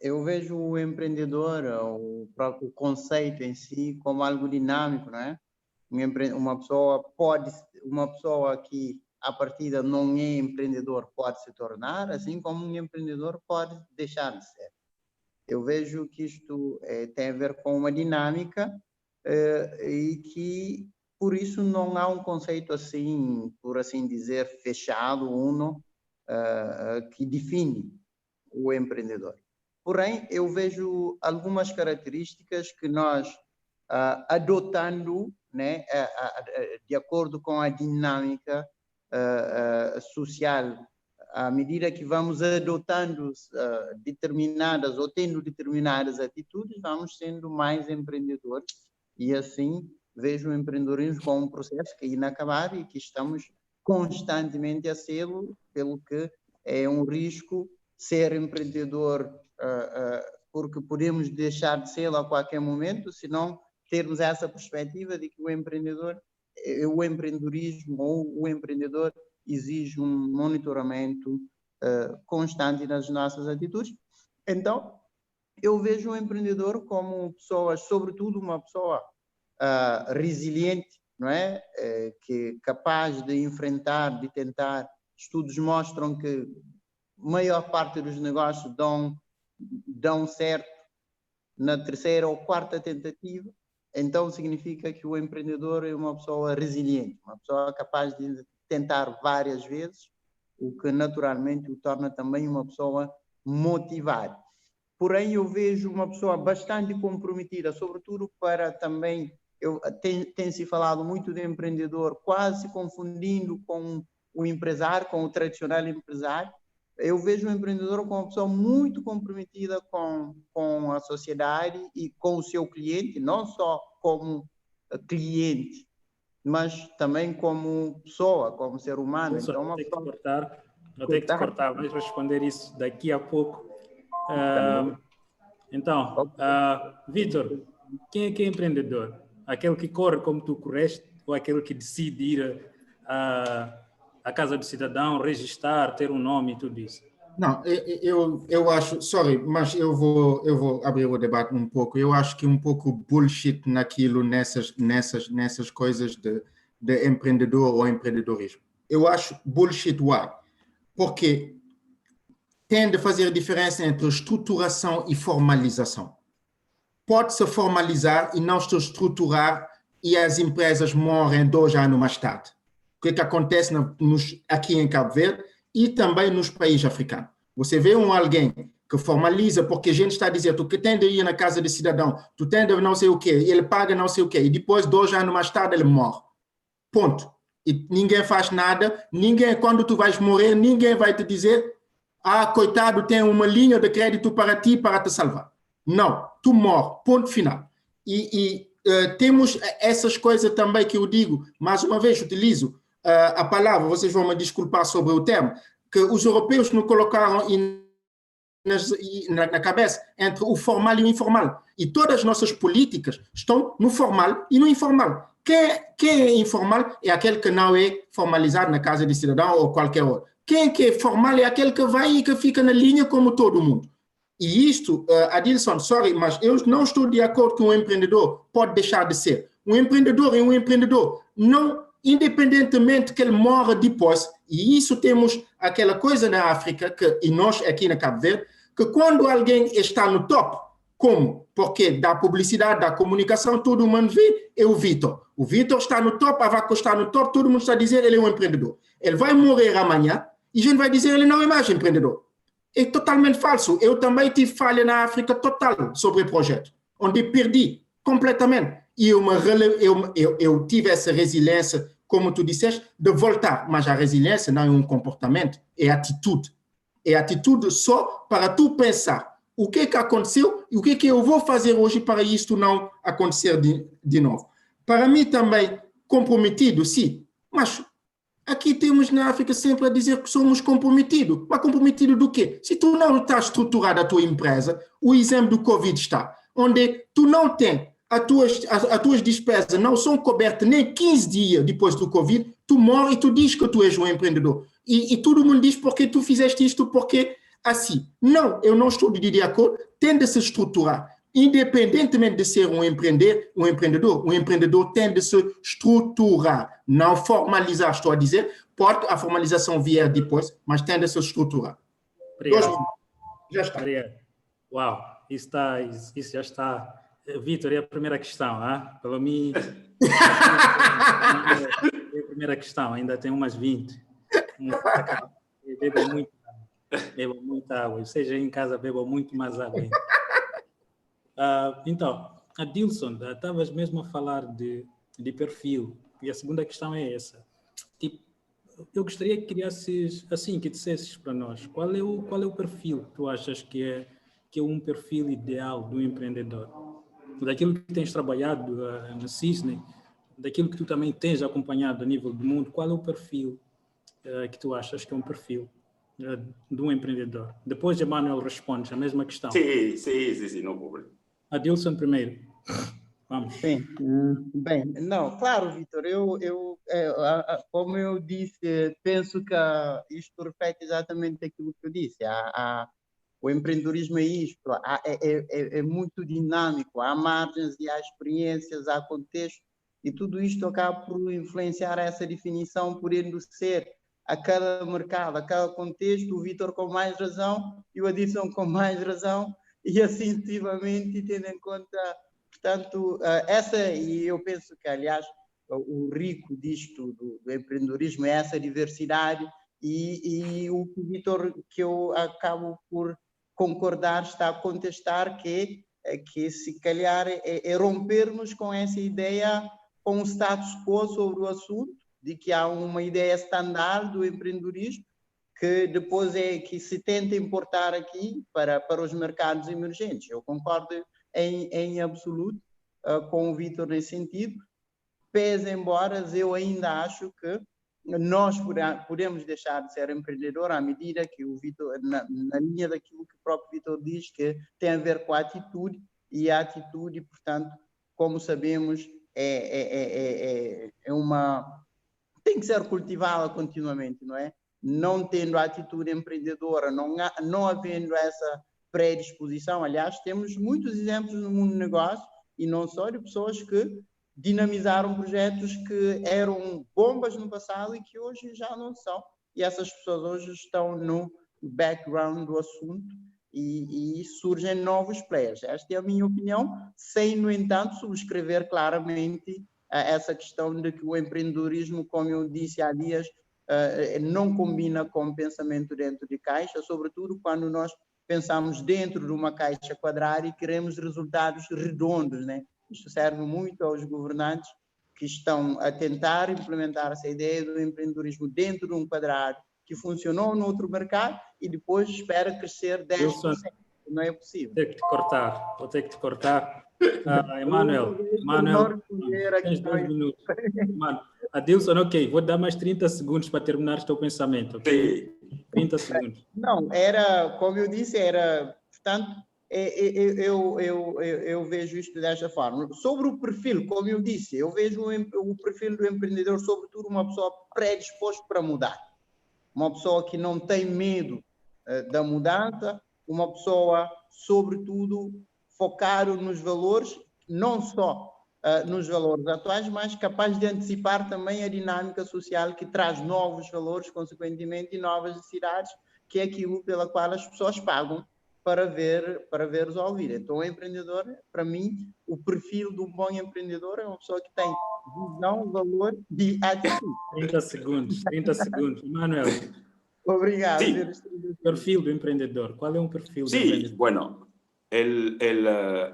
eu vejo o empreendedor, o próprio conceito em si, como algo dinâmico, não é? Uma pessoa que à partida não é empreendedor pode se tornar, assim como um empreendedor pode deixar de ser. Eu vejo que isto tem a ver com uma dinâmica e que por isso não há um conceito assim, por assim dizer, fechado, uno, que define o empreendedor. Porém, eu vejo algumas características que nós, adotando, né, de acordo com a dinâmica social, à medida que vamos adotando determinadas ou tendo determinadas atitudes, vamos sendo mais empreendedores e assim vejo o empreendedorismo como um processo que é inacabado e que estamos constantemente a sê-lo, pelo que é um risco ser empreendedor, porque podemos deixar de sê-lo a qualquer momento, se não termos essa perspectiva de que o empreendedorismo ou o empreendedor exige um monitoramento constante nas nossas atitudes. Então, eu vejo o empreendedor como pessoa, sobretudo uma pessoa resiliente, não é? Que é capaz de enfrentar, de tentar. Estudos mostram que a maior parte dos negócios dão certo na terceira ou quarta tentativa. Então, significa que o empreendedor é uma pessoa resiliente, uma pessoa capaz de tentar várias vezes, o que naturalmente o torna também uma pessoa motivada. Porém, eu vejo uma pessoa bastante comprometida, sobretudo para também, tem-se falado muito de empreendedor, quase se confundindo com o empresário, com o tradicional empresário. Eu vejo o empreendedor como uma pessoa muito comprometida com a sociedade e com o seu cliente, não só como cliente, mas também como pessoa, como ser humano. Então, vou ter que cortar, vais responder isso daqui a pouco. Então, Vitor, quem é empreendedor? Aquele que corre como tu correste ou aquele que decide ir à Casa do Cidadão, registrar, ter um nome e tudo isso? Não, eu acho, sorry, mas eu vou abrir o debate um pouco. Eu acho que um pouco bullshit naquilo, nessas coisas de empreendedor ou empreendedorismo. Eu acho bullshit, why? Porque tem de fazer diferença entre estruturação e formalização. Pode-se formalizar e não se estruturar e as empresas morrem 2 anos mais tarde. O que acontece aqui em Cabo Verde e também nos países africanos. Você vê alguém que formaliza porque a gente está dizendo tu que tem de ir na Casa de Cidadão, tu tem de não sei o quê, ele paga não sei o quê, e depois 2 anos mais tarde ele morre. Ponto. E ninguém faz nada, quando tu vais morrer, ninguém vai te dizer coitado, tem uma linha de crédito para ti, para te salvar. Não, tu morres, ponto final. E temos essas coisas também que eu digo, mais uma vez utilizo a palavra, vocês vão me desculpar sobre o termo, que os europeus nos colocaram na cabeça entre o formal e o informal. E todas as nossas políticas estão no formal e no informal. Quem é informal é aquele que não é formalizado na casa de cidadão ou qualquer outro. Quem que é formal é aquele que vai e que fica na linha como todo mundo. E isto, Adilson, sorry, mas eu não estou de acordo que um empreendedor pode deixar de ser. Um empreendedor é um empreendedor, não independentemente que ele morra depois. E isso temos aquela coisa na África, e nós aqui na Cabo Verde, que quando alguém está no top, como? Porque da publicidade, da comunicação, todo mundo vê, é o Vitor. O Vitor está no top, a Vaco está no top, todo mundo está a dizer ele é um empreendedor. Ele vai morrer amanhã e a gente vai dizer ele não é mais empreendedor. É totalmente falso. Eu também tive falha na África total sobre o projeto, onde perdi completamente. E eu tive essa resiliência, como tu disseste, de voltar. Mas a resiliência não é um comportamento, é atitude. É atitude só para tu pensar o que aconteceu e o que eu vou fazer hoje para isto não acontecer de novo. Para mim também, comprometido, sim, mas aqui temos na África sempre a dizer que somos comprometidos. Mas comprometido do quê? Se tu não estás estruturado a tua empresa, o exemplo do Covid está, onde tu não tens, as tuas despesas não são cobertas nem 15 dias depois do Covid, tu morres e tu dizes que tu és um empreendedor. E todo mundo diz porque tu fizeste isto, porque assim. Não, eu não estou de acordo, tem de se estruturar. Independentemente de ser um empreendedor tem de se estruturar, não formalizar, estou a dizer, pode a formalização vier depois, mas tem de se estruturar. Obrigado. Já está. Obrigado. Uau, isso já está. Vitor, é a primeira questão, Para mim, é a primeira questão, ainda tem umas 20. Bebo muita água, seja em casa, bebo muito mais água ainda. Então, Adilson, estavas mesmo a falar de perfil, e a segunda questão é essa. Tipo, eu gostaria que criasses, assim, que dissesses para nós, qual é o perfil que tu achas que é um perfil ideal do empreendedor? Daquilo que tens trabalhado na Cisne, daquilo que tu também tens acompanhado a nível do mundo, qual é o perfil que tu achas que é um perfil de um empreendedor? Depois, Emmanuel responde a mesma questão. Sim, não problema. Adilson primeiro. Vamos. Sim, bem, não, claro, Vitor, como eu disse, penso que isto reflete exatamente aquilo que eu disse. O empreendedorismo é isto, é muito dinâmico, há margens e há experiências, há contexto, e tudo isto acaba por influenciar essa definição, por ser a cada mercado, a cada contexto, o Vitor com mais razão e o Adilson com mais razão, e assim sucessivamente, tendo em conta, portanto, e eu penso que, aliás, o rico disto do empreendedorismo é essa diversidade, e o Vitor, que eu acabo por concordar, está a contestar que se calhar é rompermos com essa ideia, com o status quo sobre o assunto, de que há uma ideia standard do empreendedorismo, que depois que se tenta importar aqui para os mercados emergentes. Eu concordo em absoluto com o Vitor nesse sentido, pese embora eu ainda acho que nós podemos deixar de ser empreendedor à medida que o Vitor, na linha daquilo que o próprio Vitor diz, que tem a ver com a atitude, e a atitude, portanto, como sabemos, tem que ser cultivada continuamente, não é? Não tendo a atitude empreendedora, não havendo essa predisposição. Aliás, temos muitos exemplos no mundo do negócio, e não só, de pessoas que dinamizaram projetos que eram bombas no passado e que hoje já não são. E essas pessoas hoje estão no background do assunto e surgem novos players. Esta é a minha opinião, sem, no entanto, subscrever claramente essa questão de que o empreendedorismo, como eu disse há dias, não combina com o pensamento dentro de caixa, sobretudo quando nós pensamos dentro de uma caixa quadrada e queremos resultados redondos, né? Isto serve muito aos governantes que estão a tentar implementar essa ideia do empreendedorismo dentro de um quadrado que funcionou no outro mercado e depois espera crescer 10%. Não é possível. Vou ter que te cortar. Emanuel, tens 2 minutos. Mano, Adilson, ok, vou dar mais 30 segundos para terminar o teu pensamento, ok? 30 segundos. Não, era, como eu disse, era, portanto, eu vejo isto desta forma. Sobre o perfil, como eu disse, eu vejo o perfil do empreendedor, sobretudo uma pessoa predisposta para mudar. Uma pessoa que não tem medo da mudança, uma pessoa, sobretudo, focada nos valores, não só nos valores atuais, mas capaz de antecipar também a dinâmica social que traz novos valores, consequentemente, e novas necessidades, que é aquilo pela qual as pessoas pagam para ver resolver. Então, o empreendedor, para mim, o perfil de um bom empreendedor é uma pessoa que tem visão, valor e atitude. 30 segundos. Manuel. Obrigado. Sí. Perfil do empreendedor. ¿Cuál es un perfil do Sí, empreendedor? bueno, el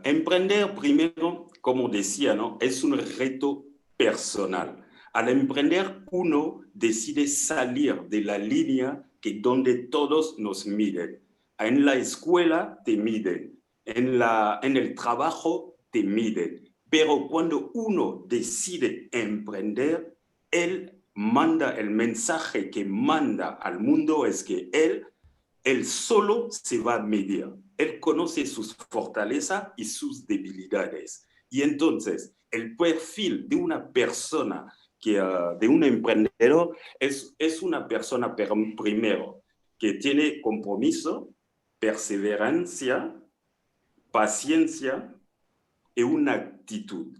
emprender primero, como decía, ¿no? Es un reto personal. Al emprender, uno decide salir de la línea que donde todos nos miden. En la escuela te miden, en el trabajo te miden, pero cuando uno decide emprender, él manda, el mensaje que manda al mundo es que él solo se va a medir. Él conoce sus fortalezas y sus debilidades. Y entonces, el perfil de una persona, de un emprendedor, es una persona primero que tiene compromiso, perseverancia, paciencia y una actitud.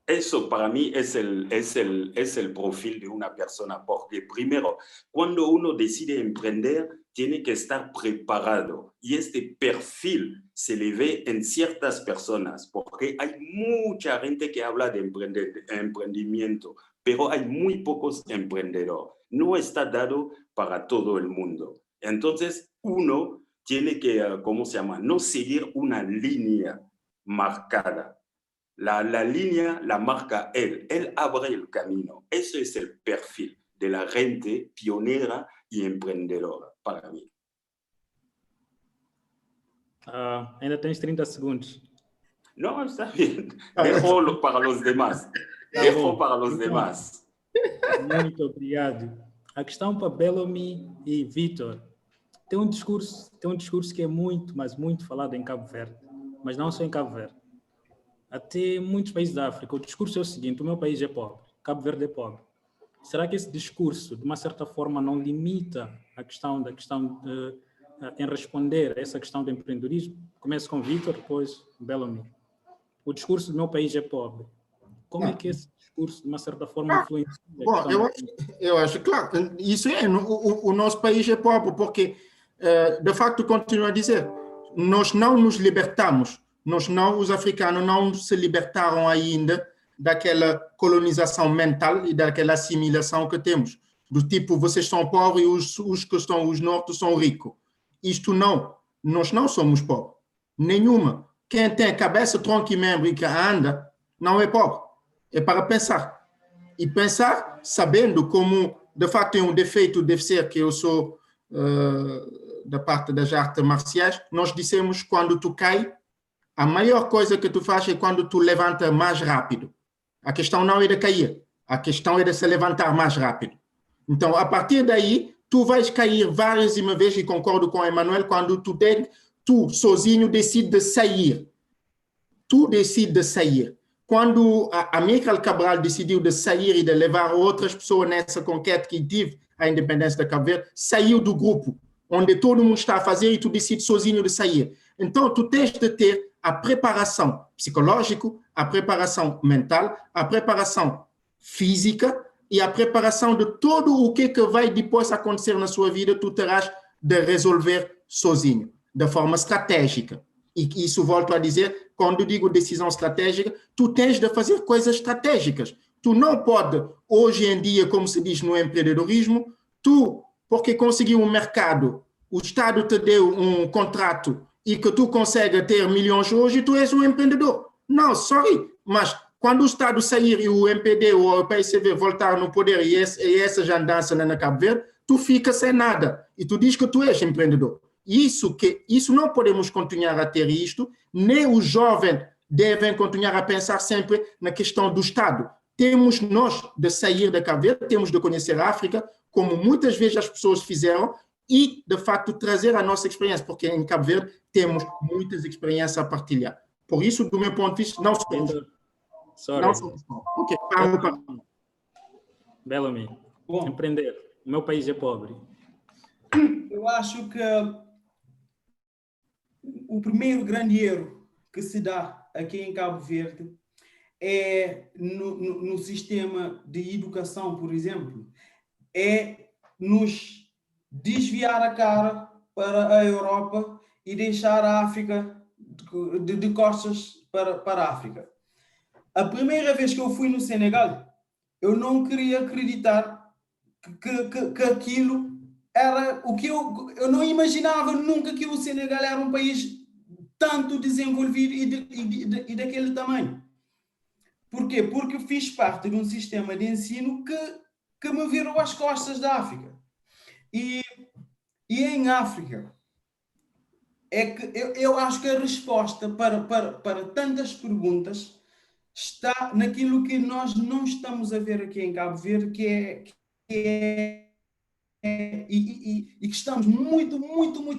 Eso para mí es el perfil de una persona, porque primero, cuando uno decide emprender, tiene que estar preparado. Y este perfil se le ve en ciertas personas, porque hay mucha gente que habla de emprendimiento, pero hay muy pocos emprendedores. No está dado para todo el mundo. Entonces, uno tiene que, ¿cómo se llama? No seguir una línea marcada. La línea la marca él abre el camino. Eso es el perfil de la gente pionera y emprendedora para mí. Ainda tens 30 segundos. No, está bien. Dejo para los demás. Dejo para los demás. Muito obrigado. A questão para Bellamy e Vitor. Tem um discurso que é muito, mas muito falado em Cabo Verde, mas não só em Cabo Verde. Até muitos países da África, o discurso é o seguinte: o meu país é pobre, Cabo Verde é pobre. Será que esse discurso, de uma certa forma, não limita a questão em responder a essa questão do empreendedorismo? Começo com Vitor, depois Bellamy. O discurso do meu país é pobre. Como é que esse discurso, de uma certa forma, influencia? Bom, eu acho, claro, isso é, o nosso país é pobre, porque, de facto, continuo a dizer, nós não nos libertamos. Os africanos não se libertaram ainda daquela colonização mental e daquela assimilação que temos. Do tipo, vocês são pobres e os norte são ricos. Isto não. Nós não somos pobres. Nenhuma. Quem tem cabeça, tronco e membro e que anda, não é pobre. É para pensar. E pensar sabendo como, de facto, tem um defeito, deve ser que eu sou da parte das artes marciais. Nós dissemos, quando tu cai, a maior coisa que tu fazes é quando tu levanta mais rápido. A questão não é de cair, a questão é de se levantar mais rápido. Então, a partir daí, tu vais cair várias vezes, e concordo com o Emanuel, quando tu sozinho decide sair. Tu decide sair. Quando a Amílcar Cabral decidiu de sair e de levar outras pessoas nessa conquista que tive a independência da Cabo Verde, saiu do grupo, onde todo mundo está a fazer e tu decides sozinho de sair. Então, tu tens de ter a preparação psicológica, a preparação mental, a preparação física e a preparação de tudo o que vai depois acontecer na sua vida, tu terás de resolver sozinho, de forma estratégica. E isso, volto a dizer, quando digo decisão estratégica, tu tens de fazer coisas estratégicas. Tu não pode, hoje em dia, como se diz no empreendedorismo, porque conseguiu um mercado, o Estado te deu um contrato e que tu consegue ter milhões hoje, tu és um empreendedor. Não, sorry, mas quando o Estado sair e o MPD ou o PSV voltar no poder e essa já dança na Cabo Verde, tu fica sem nada e tu diz que tu és empreendedor. Isso não podemos continuar a ter isto, nem os jovens devem continuar a pensar sempre na questão do Estado. Temos nós de sair da Cabo Verde, temos de conhecer a África, como muitas vezes as pessoas fizeram, e, de facto, trazer a nossa experiência, porque em Cabo Verde temos muitas experiências a partilhar. Por isso, do meu ponto de vista, não somos. Sorry. Não somos. Ok, para. Bellamy, Bom, empreender. O meu país é pobre. eu acho que o primeiro grande erro que se dá aqui em Cabo Verde é no sistema de educação, por exemplo, é nos desviar a cara para a Europa e deixar a África de costas para a África. A primeira vez que eu fui no Senegal, eu não queria acreditar que aquilo era o que eu não imaginava nunca que o Senegal era um país tanto desenvolvido e daquele tamanho. Por quê? Porque fiz parte de um sistema de ensino que me virou as costas da África. E em África, é que eu acho que a resposta para tantas perguntas está naquilo que nós não estamos a ver aqui em Cabo Verde, e que estamos muito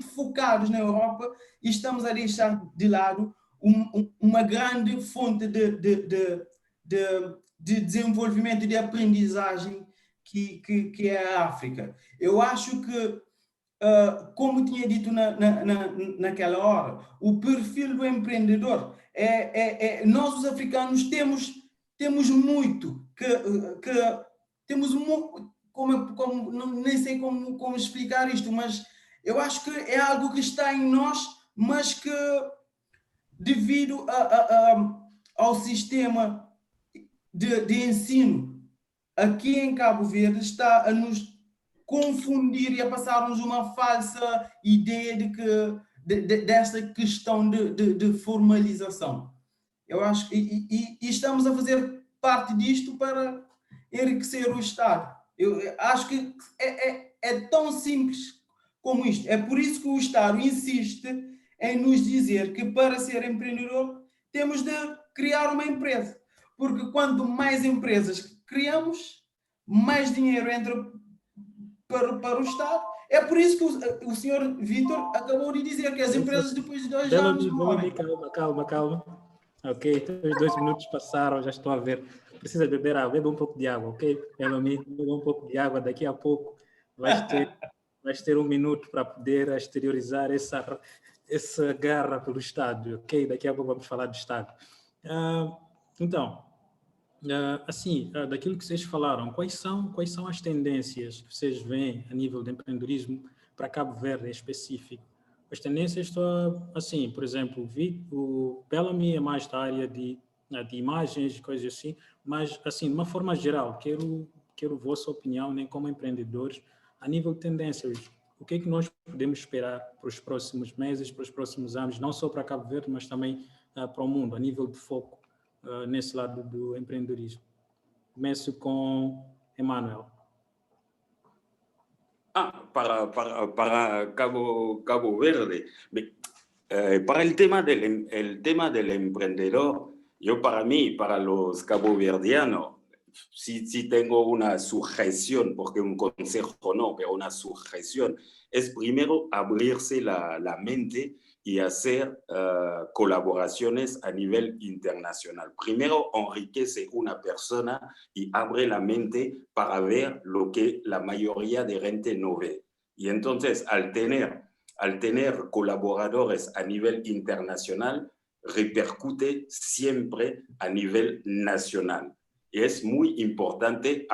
focados na Europa e estamos a deixar de lado uma grande fonte de desenvolvimento e de aprendizagem que é a África. Eu acho que, como tinha dito naquela hora, o perfil do empreendedor nós os africanos temos muito nem sei como explicar isto, mas eu acho que é algo que está em nós, mas que devido ao sistema de ensino aqui em Cabo Verde está a nos confundir e a passar-nos uma falsa ideia dessa questão de formalização. Eu acho que estamos a fazer parte disto para enriquecer o Estado. Eu acho que é tão simples como isto. É por isso que o Estado insiste em nos dizer que para ser empreendedor temos de criar uma empresa. Porque quanto mais empresas criamos, mais dinheiro entra para o Estado. É por isso que o senhor Vítor acabou de dizer que as empresas depois de 2 anos morrem. Calma. Ok, os 2 minutos passaram, já estou a ver. Precisa beber água, beba um pouco de água, ok? Bellamy, beba um pouco de água, daqui a pouco vais ter 1 minuto para poder exteriorizar essa garra pelo Estado, ok? Daqui a pouco vamos falar do Estado. Então, daquilo que vocês falaram, quais são as tendências que vocês veem a nível de empreendedorismo para Cabo Verde em específico? As tendências estão assim, por exemplo, o Bellamy é mais da área de imagens, coisas assim, mas assim, de uma forma geral, quero a vossa opinião, nem como empreendedores, a nível de tendências, o que é que nós podemos esperar para os próximos meses, para os próximos anos, não só para Cabo Verde, mas também para o mundo, a nível de foco nesse lado do empreendedorismo. Começo com Emmanuel. Para Cabo Verde, para el tema del emprendedor, yo para los caboverdianos, si tengo una sujeción, porque un consejo no, pero una sujeción, es primero abrirse la mente y hacer colaboraciones a nivel internacional. Primero enriquece una persona y abre la mente para ver lo que la mayoría de gente no ve. Y entonces, al tener colaboradores a nivel internacional, repercute siempre a nivel nacional. Y es muy importante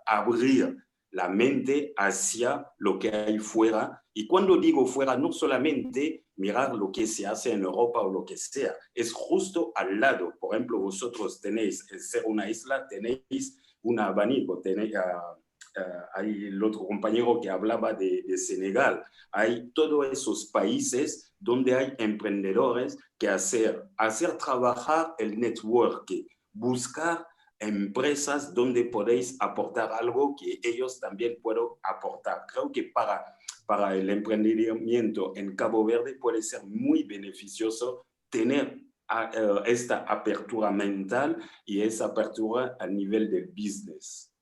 abrir la mente hacia lo que hay fuera. Y cuando digo fuera, no solamente mirar lo que se hace en Europa o lo que sea, es justo al lado. Por ejemplo, vosotros tenéis, el ser una isla, tenéis un abanico, hay el otro compañero que hablaba de Senegal, hay todos esos países donde hay emprendedores que hacer trabajar el networking, buscar empresas donde podéis aportar algo que ellos también pueden aportar. Creo que para el emprendimiento en Cabo Verde puede ser muy beneficioso tener esta apertura mental e essa apertura a nível de business.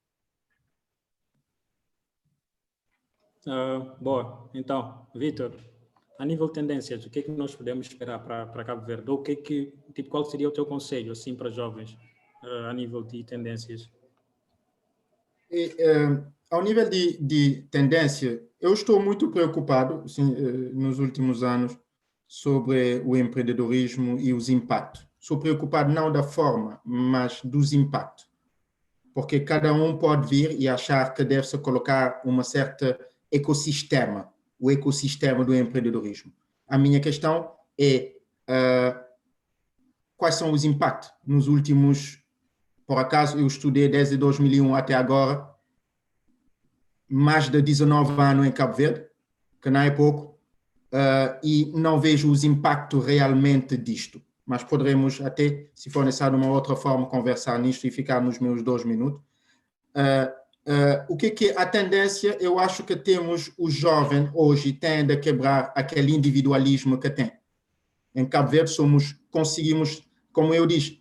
Boa. Então, Vítor, a nível de tendências, o que é que nós podemos esperar para Cabo Verde? Ou qual seria o teu conselho assim, para jovens a nível de tendências? Ao nível de tendência, eu estou muito preocupado nos últimos anos sobre o empreendedorismo e os impactos. Sou preocupado não da forma, mas dos impactos. Porque cada um pode vir e achar que deve-se colocar uma certa ecossistema, o ecossistema do empreendedorismo. A minha questão é quais são os impactos nos últimos, por acaso eu estudei desde 2001 até agora, mais de 19 anos em Cabo Verde, que não é pouco, e não vejo os impactos realmente disto. Mas poderemos até, se for necessário, de uma outra forma, conversar nisto e ficar nos meus 2 minutos. O que é a tendência? Eu acho que temos, os jovens hoje tendem a quebrar aquele individualismo que tem. Em Cabo Verde conseguimos, como eu disse,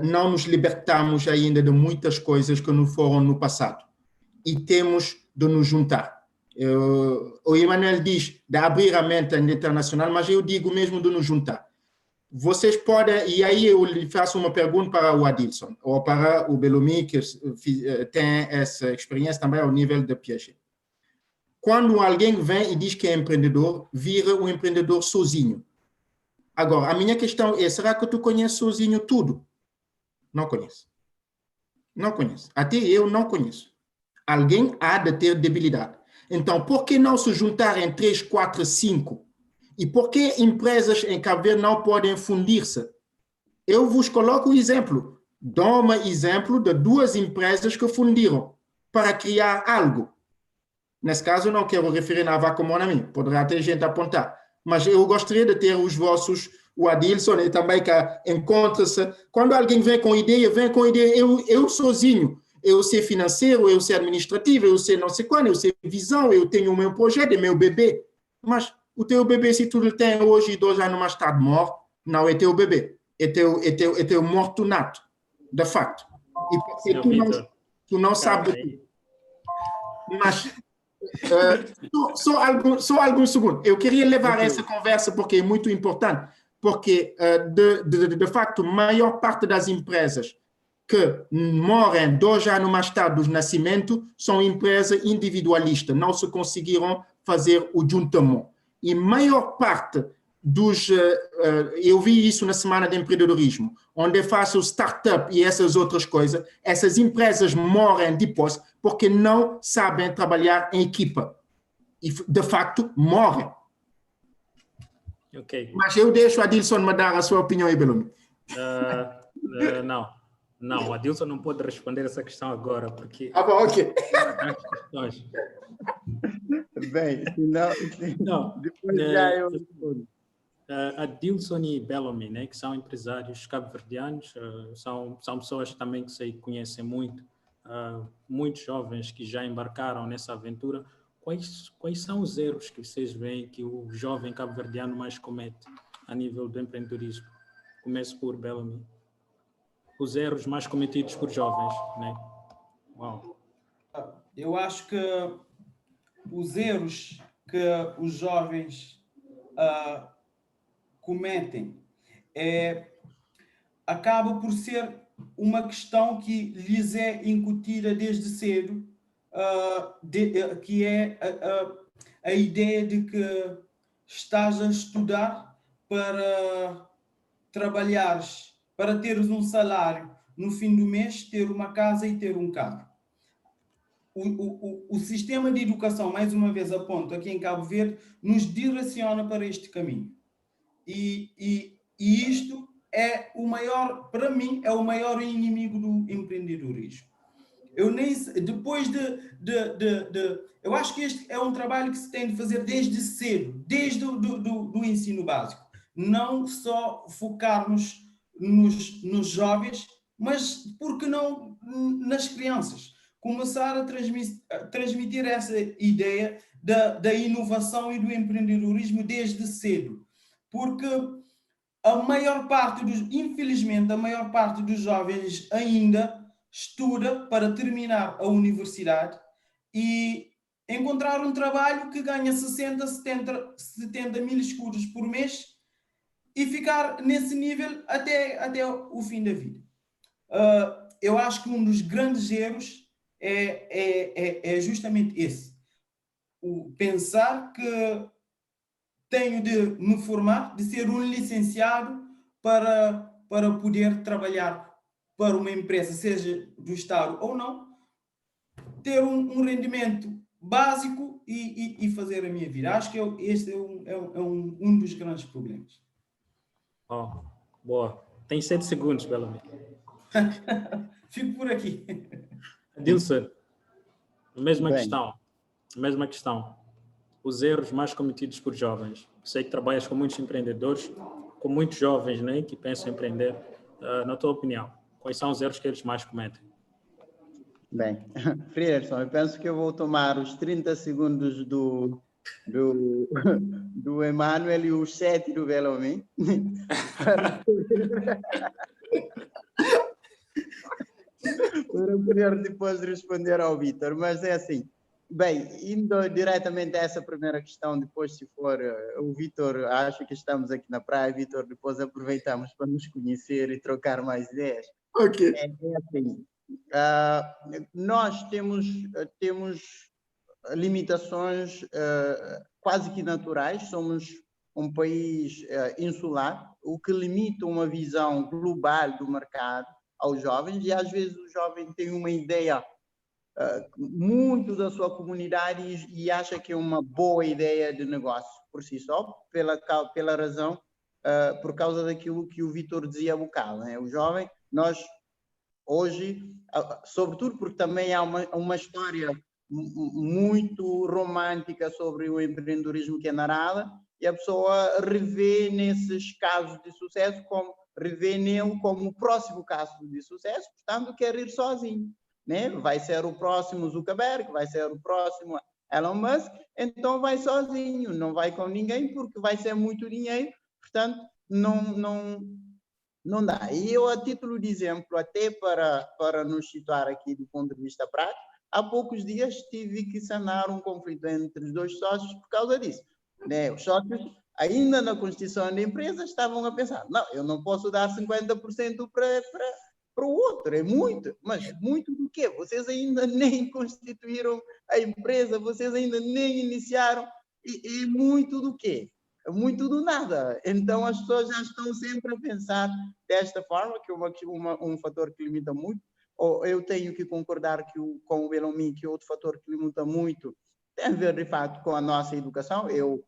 não nos libertamos ainda de muitas coisas que não foram no passado. E temos de nos juntar. O Emmanuel diz de abrir a mente internacional, mas eu digo mesmo de nos juntar. Vocês podem, e aí eu lhe faço uma pergunta para o Adilson, ou para o Bellomy, que tem essa experiência também ao nível de Piaget. Quando alguém vem e diz que é empreendedor, vira um empreendedor sozinho. Agora, a minha questão é, será que tu conheces sozinho tudo? Não conheço. Não conheço. Até eu não conheço. Alguém há de ter debilidade. Então, por que não se juntar em 3, 4, 5? E por que empresas em Cabo Verde não podem fundir-se? Eu vos coloco o exemplo. Dou um exemplo de 2 empresas que fundiram para criar algo. Nesse caso, eu não quero referir a Vaca Monami, poderá ter gente a apontar. Mas eu gostaria de ter os vossos, o Adilson e também que encontra-se. Quando alguém vem com ideia, eu sozinho. Eu sei financeiro, eu sei administrativo, eu sei não sei quando, eu sei visão, eu tenho o meu projeto, é meu bebê. Mas o teu bebê, se tu lhe tem hoje e 2 anos mais tarde morre, não é teu bebê, é teu morto nato, de facto. E porque tu não sabes. Mas só alguns segundos. Eu queria levar essa conversa porque é muito importante, porque de facto, a maior parte das empresas que morrem 2 anos mais tarde do nascimento são empresas individualistas, não se conseguiram fazer o juntamento. E a maior parte dos... eu vi isso na Semana de Empreendedorismo, onde eu faço startup e essas outras coisas, essas empresas morrem depois porque não sabem trabalhar em equipa. E, de facto, morrem. Ok. Mas eu deixo a Adilson me dar a sua opinião aí, Bellomy. Não, o Adilson não pode responder essa questão agora, porque... Ah, bom, ok. Bem, não, depois já eu respondo. Adilson e Bellomy, né, que são empresários cabo-verdianos, são pessoas também que se conhecem muito, muitos jovens que já embarcaram nessa aventura. Quais são os erros que vocês veem que o jovem cabo-verdiano mais comete a nível do empreendedorismo? Começo por Bellomy. Os erros mais cometidos por jovens, né? Uau. Eu acho que os erros que os jovens cometem acaba por ser uma questão que lhes é incutida desde cedo, que é a ideia de que estás a estudar para trabalhares, para teres um salário, no fim do mês ter uma casa e ter um carro. O sistema de educação, mais uma vez aponto aqui em Cabo Verde, nos direciona para este caminho. E isto é o maior, para mim, é o maior inimigo do empreendedorismo. Eu nem depois eu acho que este é um trabalho que se tem de fazer desde cedo, desde do ensino básico. Não só focarmos nos jovens, mas por que não nas crianças? Começar a transmitir essa ideia da inovação e do empreendedorismo desde cedo. Porque infelizmente, a maior parte dos jovens ainda estuda para terminar a universidade e encontrar um trabalho que ganha 60, 70 mil escudos por mês e ficar nesse nível até o fim da vida. Eu acho que um dos grandes erros é justamente esse. O pensar que tenho de me formar, de ser um licenciado para poder trabalhar para uma empresa, seja do Estado ou não, ter um rendimento básico e fazer a minha vida. Acho que este é um dos grandes problemas. Oh, boa. Tem 7 segundos, Bellamy. Fico por aqui. Adilson, mesma Bem. questão. Os erros mais cometidos por jovens. Sei que trabalhas com muitos empreendedores, com muitos jovens, né, que pensam em empreender. Na tua opinião, quais são os erros que eles mais cometem? Bem, Frierson, eu penso que eu vou tomar os 30 segundos do Emmanuel e os 7 do Bellamy para poder depois responder ao Vítor. Mas é assim, bem, indo diretamente a essa primeira questão, depois se for o Vítor, acho que estamos aqui na praia, Vítor, depois aproveitamos para nos conhecer e trocar mais ideias. Ok. É assim, nós temos limitações quase que naturais, somos um país insular, o que limita uma visão global do mercado aos jovens, e às vezes o jovem tem uma ideia muito da sua comunidade e acha que é uma boa ideia de negócio por si só, pela razão, por causa daquilo que o Vítor dizia há bocado, né? O jovem, nós hoje, sobretudo porque também há uma história muito romântica sobre o empreendedorismo que é narrada, e a pessoa revê nesses casos de sucesso, revê nele como o próximo caso de sucesso, portanto quer ir sozinho, né? Vai ser o próximo Zuckerberg, vai ser o próximo Elon Musk, então vai sozinho, não vai com ninguém porque vai ser muito dinheiro, portanto não dá. E eu, a título de exemplo, até para nos situar aqui do ponto de vista prático, há poucos dias tive que sanar um conflito entre os 2 sócios por causa disso, né? Os sócios, ainda na constituição da empresa, estavam a pensar, não, eu não posso dar 50% para o outro, é muito, mas muito do quê? Vocês ainda nem constituíram a empresa, vocês ainda nem iniciaram, e muito do quê? Muito do nada. Então as pessoas já estão sempre a pensar desta forma, que é um fator que limita muito. Ou eu tenho que concordar com o Bellamy que outro fator que limita muito tem a ver, de fato, com a nossa educação. Eu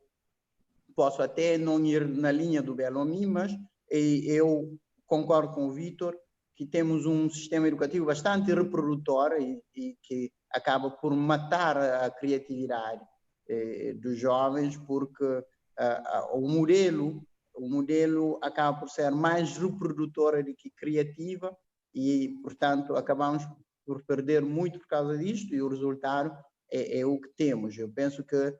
posso até não ir na linha do Bellamy, mas eu concordo com o Vítor que temos um sistema educativo bastante reprodutor e que acaba por matar a criatividade dos jovens, porque o modelo acaba por ser mais reprodutora do que criativa e, portanto, acabamos por perder muito por causa disto e o resultado é o que temos. Eu penso que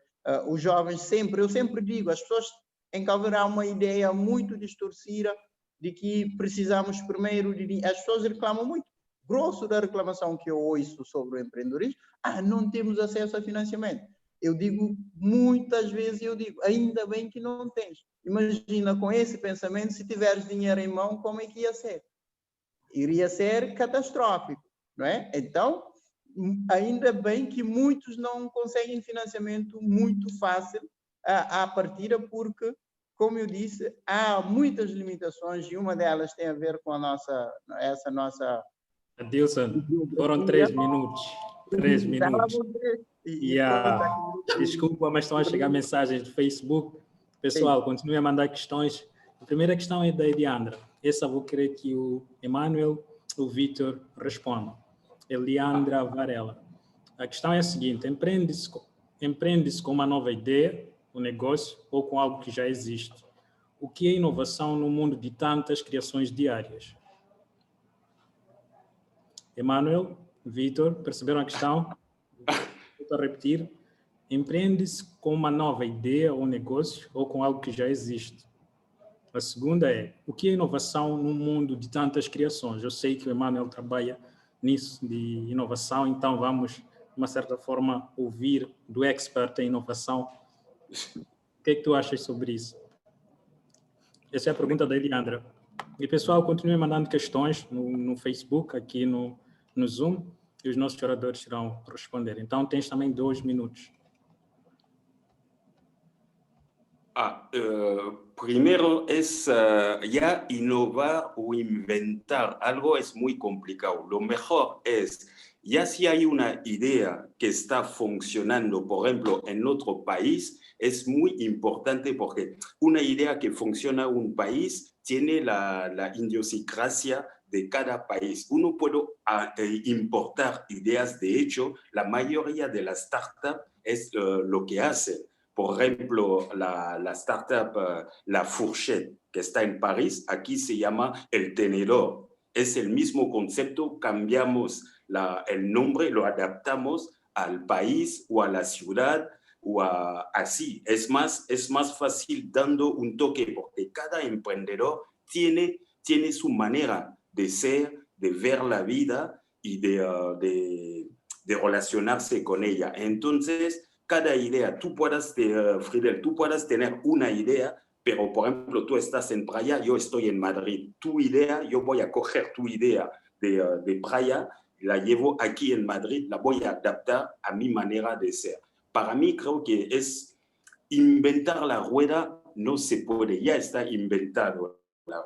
os jovens eu sempre digo, as pessoas em Cabo Verde há uma ideia muito distorcida de que precisamos primeiro de... As pessoas reclamam muito. Grosso da reclamação que eu ouço sobre o empreendedorismo, não temos acesso a financiamento. Eu digo, muitas vezes ainda bem que não tens. Imagina com esse pensamento, se tiveres dinheiro em mão, como é que ia ser? Iria ser catastrófico, não é? Então, ainda bem que muitos não conseguem financiamento muito fácil à partida, porque, como eu disse, há muitas limitações e uma delas tem a ver com essa nossa... Adilson, foram 3 minutos. 3 minutos. Desculpa, mas estão a chegar mensagens do Facebook. Pessoal, continuem a mandar questões. A primeira questão é da Eliandra. Essa vou querer que o Emmanuel, o Vítor respondam. Eliandra Varela. A questão é a seguinte: empreende-se com uma nova ideia, um negócio ou com algo que já existe? O que é inovação no mundo de tantas criações diárias? Emmanuel, Vítor, perceberam a questão? Vou repetir. Empreende-se com uma nova ideia ou negócio ou com algo que já existe? A segunda é, o que é inovação num mundo de tantas criações? Eu sei que o Emmanuel trabalha nisso de inovação, então vamos, de uma certa forma, ouvir do expert em inovação. O que é que tu achas sobre isso? Essa é a pergunta da Eliandra. E, pessoal, continue mandando questões no Facebook, aqui no Zoom, e os nossos oradores irão responder. Então, tens também 2 minutos. Primero es ya innovar o inventar algo es muy complicado. Lo mejor es, ya si hay una idea que está funcionando, por ejemplo, en otro país, es muy importante porque una idea que funciona en un país tiene la idiosincrasia de cada país. Uno puede importar ideas. De hecho, la mayoría de las startups es lo que hacen. Por ejemplo, la startup La Fourchette, que está en París, aquí se llama El Tenedor. Es el mismo concepto, cambiamos el nombre, lo adaptamos al país o a la ciudad o así. Es más fácil dando un toque, porque cada emprendedor tiene su manera de ser, de ver la vida y de relacionarse con ella. Entonces, cada idea, Friedel, tú puedas tener una idea, pero por ejemplo, tú estás en Praia, yo estoy en Madrid. Tu idea, yo voy a coger tu idea de Praia, la llevo aquí en Madrid, la voy a adaptar a mi manera de ser. Para mí creo que es inventar la rueda, no se puede, ya está inventado la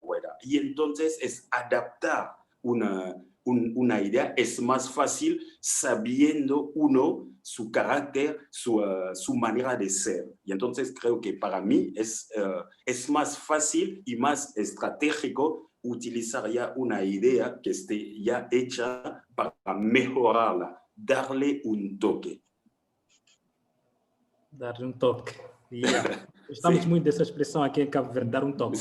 rueda. Y entonces es adaptar una idea, es más fácil sabiendo uno su carácter, su manera de ser. Y entonces creo que para mí es más fácil y más estratégico utilizar ya una idea que esté ya hecha para mejorarla, darle un toque. Dar um toque. Yeah. Gostamos muito dessa expressão aqui em Cabo Verde, dar um toque.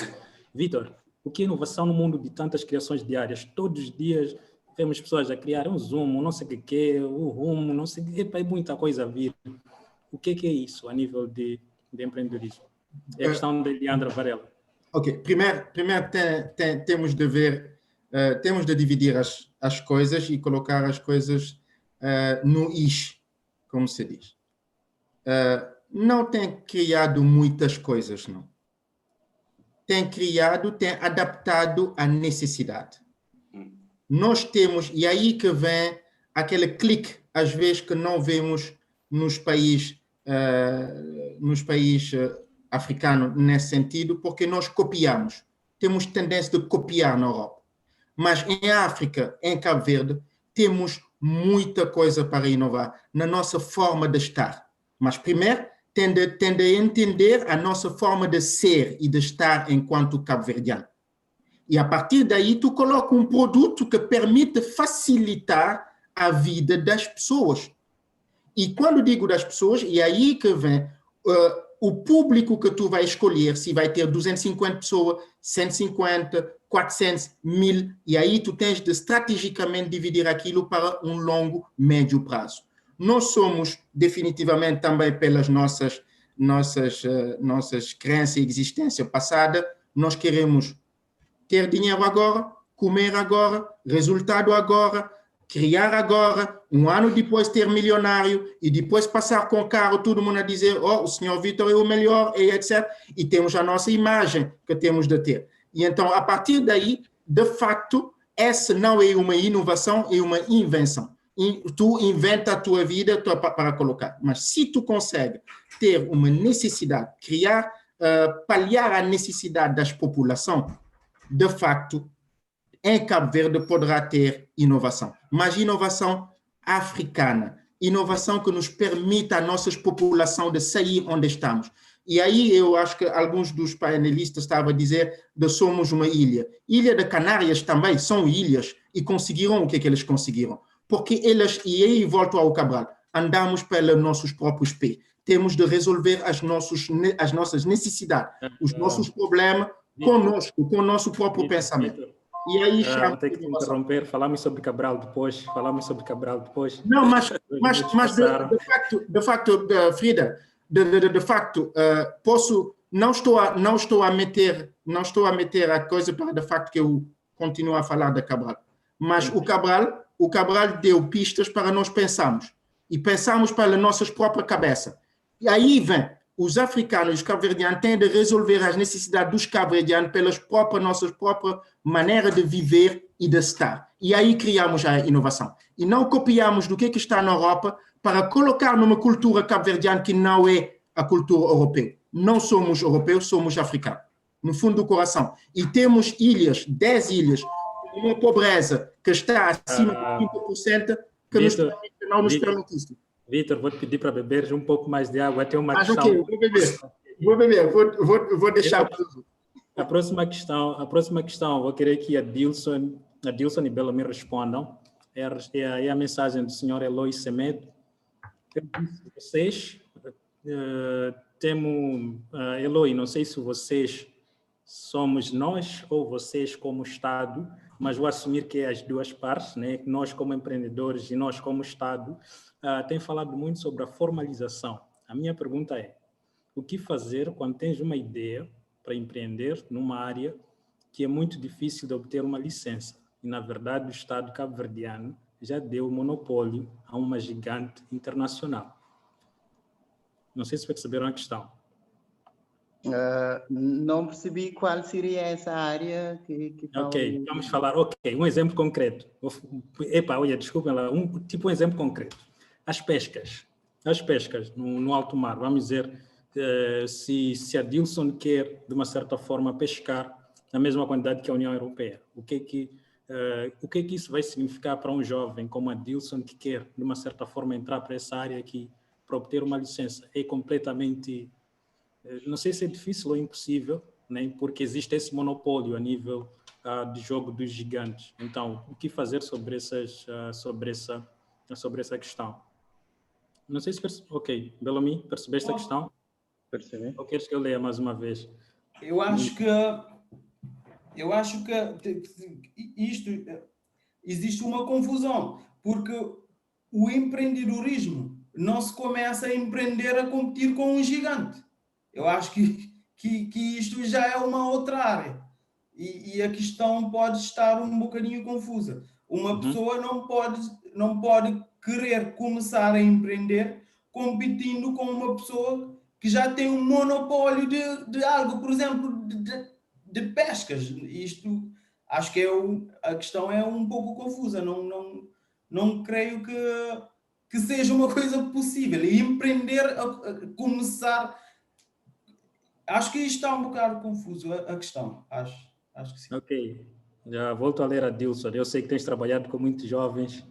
Vitor, o que é inovação no mundo de tantas criações diárias? Todos os dias vemos pessoas a criar um Zoom, não sei o que, o Rumo, não sei o que, é muita coisa a vir. O que é isso a nível de empreendedorismo? É a questão da Eliandra Varela. Ok, primeiro temos de ver, temos de dividir as coisas e colocar as coisas no eixo, como se diz. Não tem criado muitas coisas, não. Tem adaptado à necessidade. Nós temos, e aí que vem aquele clique, às vezes, que não vemos nos países africanos nesse sentido, porque nós copiamos. Temos tendência de copiar na Europa. Mas em África, em Cabo Verde, temos muita coisa para inovar na nossa forma de estar. Mas primeiro, tende a entender a nossa forma de ser e de estar enquanto cabo-verdiano. E a partir daí, tu coloca um produto que permite facilitar a vida das pessoas. E quando digo das pessoas, é aí que vem o público que tu vai escolher, se vai ter 250 pessoas, 150, 400, 1000, e aí tu tens de estrategicamente dividir aquilo para um longo, médio prazo. Nós somos definitivamente também pelas nossas crenças e existência passada, nós queremos ter dinheiro agora, comer agora, resultado agora, criar agora, um ano depois ter milionário e depois passar com o carro, todo mundo a dizer, o senhor Vitor é o melhor, e etc. E temos a nossa imagem que temos de ter. E então, a partir daí, de facto, essa não é uma inovação, é uma invenção. Tu inventa a tua vida para colocar. Mas se tu consegue ter uma necessidade, criar, paliar a necessidade das populações, de facto, em Cabo Verde poderá ter inovação. Mas inovação africana, inovação que nos permita a nossa população de sair onde estamos. E aí eu acho que alguns dos painelistas estavam a dizer que somos uma ilha. Ilha de Canárias também são ilhas e conseguiram o que eles conseguiram. Porque eles, e aí volto ao Cabral, andamos pelos nossos próprios pés. Temos de resolver as nossas necessidades, os nossos problemas conosco, com o nosso próprio pensamento. E aí vou ter que te interromper, falamos sobre Cabral depois. Não, mas de facto, Frida, de facto, posso não estou a meter a coisa para de facto que eu continuo a falar da Cabral. Mas o Cabral deu pistas para nós pensarmos. E pensarmos pela nossa própria cabeça. E aí vem, os africanos e os cabo-verdianos têm de resolver as necessidades dos cabo-verdianos pelas nossas próprias maneiras de viver e de estar. E aí criamos a inovação. E não copiamos do que está na Europa para colocar numa cultura cabo-verdiana que não é a cultura europeia. Não somos europeus, somos africanos. No fundo do coração. E temos ilhas, 10 ilhas, com uma pobreza que está acima de 50%, que não nos permite isso. Vitor, vou te pedir para beber um pouco mais de água. Tem uma questão. Ok, vou beber. Vou deixar. A próxima questão, vou querer que a Dilson e Belo me respondam. É a mensagem do senhor Eloy Semedo. Vocês Eloy, não sei se vocês somos nós ou vocês como Estado, mas vou assumir que é as duas partes, né? Nós como empreendedores e nós como Estado, tem falado muito sobre a formalização. A minha pergunta é, o que fazer quando tens uma ideia para empreender numa área que é muito difícil de obter uma licença? E, na verdade, o Estado cabo-verdiano já deu monopólio a uma gigante internacional. Não sei se perceberam a questão. Não percebi qual seria essa área que Ok, vamos falar. Ok, um exemplo concreto. Olha, desculpem lá, um exemplo concreto. As pescas no alto mar. Vamos dizer, se a Dilson quer, de uma certa forma, pescar na mesma quantidade que a União Europeia, o que é que isso vai significar para um jovem como a Dilson que quer, de uma certa forma, entrar para essa área aqui, para obter uma licença? É completamente... Não sei se é difícil ou impossível, né? Porque existe esse monopólio a nível de jogo dos gigantes. Então, o que fazer sobre essa questão? Não sei se... Ok, Belomi, percebeste a questão? Percebi. Ou queres que eu leia mais uma vez? Eu acho que isto existe uma confusão, porque o empreendedorismo não se começa a empreender a competir com um gigante. Eu acho que isto já é uma outra área e a questão pode estar um bocadinho confusa. Uma pessoa não pode querer começar a empreender competindo com uma pessoa que já tem um monopólio de algo, por exemplo, de pescas. Isto, acho que a questão é um pouco confusa. Não creio que seja uma coisa possível. E empreender, começar... Acho que isto está um bocado confuso, a questão. Acho que sim. Ok. Já volto a ler a Dilson. Eu sei que tens trabalhado com muitos jovens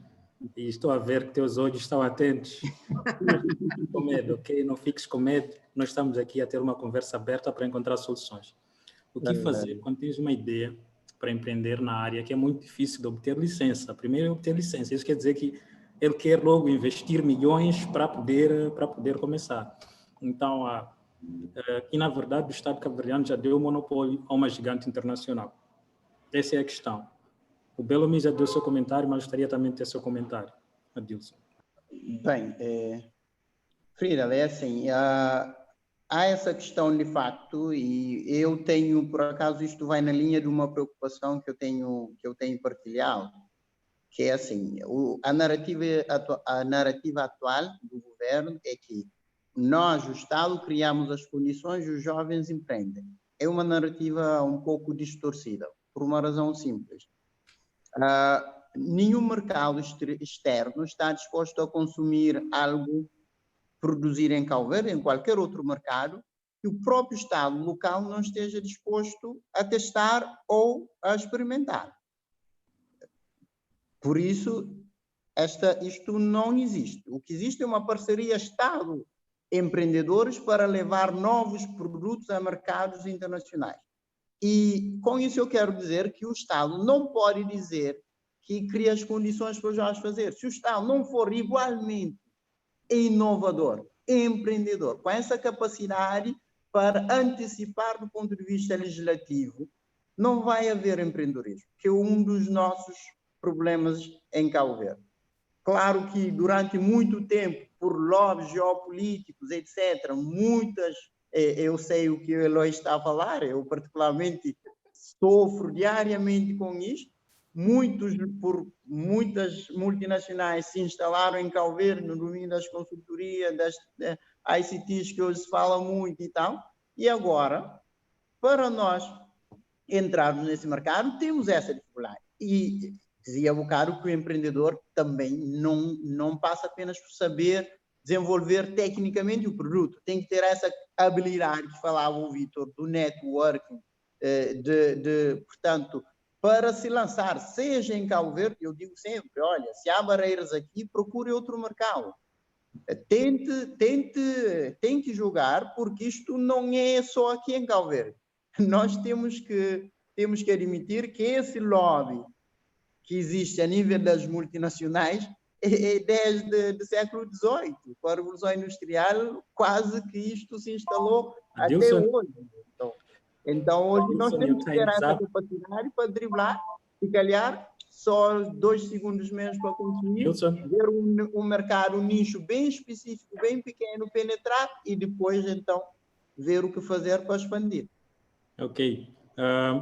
e estou a ver que teus olhos estão atentos. Não fiques com medo, ok? Não fiques com medo. Nós estamos aqui a ter uma conversa aberta para encontrar soluções. O que fazer quando tens uma ideia para empreender na área que é muito difícil de obter licença? Primeiro é obter licença. Isso quer dizer que ele quer logo investir milhões para poder começar. Então, e na verdade o Estado cabo-verdiano já deu o monopólio a uma gigante internacional. Essa é a questão. O Belomi já deu seu comentário, mas gostaria também de ter seu comentário. Adilson. Bem, Frida, é assim, há essa questão de facto, e eu tenho, por acaso, isto vai na linha de uma preocupação que eu tenho partilhado, que é assim, a narrativa atual do governo é que nós, o Estado, criamos as condições e os jovens empreendem. É uma narrativa um pouco distorcida, por uma razão simples. Nenhum mercado externo está disposto a consumir algo produzido em Cabo Verde, em qualquer outro mercado, que o próprio Estado local não esteja disposto a testar ou a experimentar. Por isso, isto não existe. O que existe é uma parceria Estado-empreendedores para levar novos produtos a mercados internacionais. E com isso eu quero dizer que o Estado não pode dizer que cria as condições para os jovens fazer. Se o Estado não for igualmente inovador, empreendedor, com essa capacidade para antecipar do ponto de vista legislativo, não vai haver empreendedorismo, que é um dos nossos problemas em Cabo Verde. Claro que durante muito tempo, por lobbies geopolíticos, etc., muitas eu sei o que o Eloy está a falar, eu particularmente sofro diariamente com isto. Muitas multinacionais se instalaram em Cabo Verde no domínio das consultorias, das ICTs que hoje se fala muito e tal, e agora, para nós entrarmos nesse mercado, temos essa dificuldade. E dizia há bocado que o empreendedor também não passa apenas por saber desenvolver tecnicamente o produto, tem que ter essa habilidade que falava o Vitor, do networking, portanto, para se lançar, seja em Cabo Verde, eu digo sempre, olha, se há barreiras aqui, procure outro mercado. Tente jogar, porque isto não é só aqui em Cabo Verde. Nós temos que admitir que esse lobby que existe a nível das multinacionais é desde o século XVIII. Com a Revolução Industrial, quase que isto se instalou até hoje. Então hoje nós temos que ter essa capacidade para driblar, e calhar só 2 segundos menos para consumir, ver um mercado, um nicho bem específico, bem pequeno, penetrar e depois então ver o que fazer para expandir. Ok,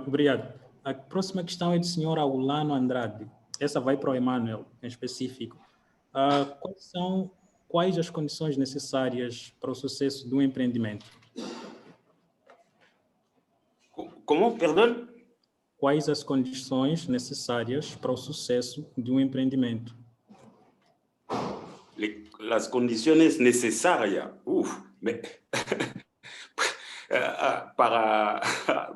obrigado. A próxima questão é do senhor Aulano Andrade. Essa vai para o Emmanuel, em específico. Quais as condições necessárias para o sucesso do empreendimento? Como? Perdão? Quais as condições necessárias para o sucesso de um empreendimento? Las condiciones necesarias.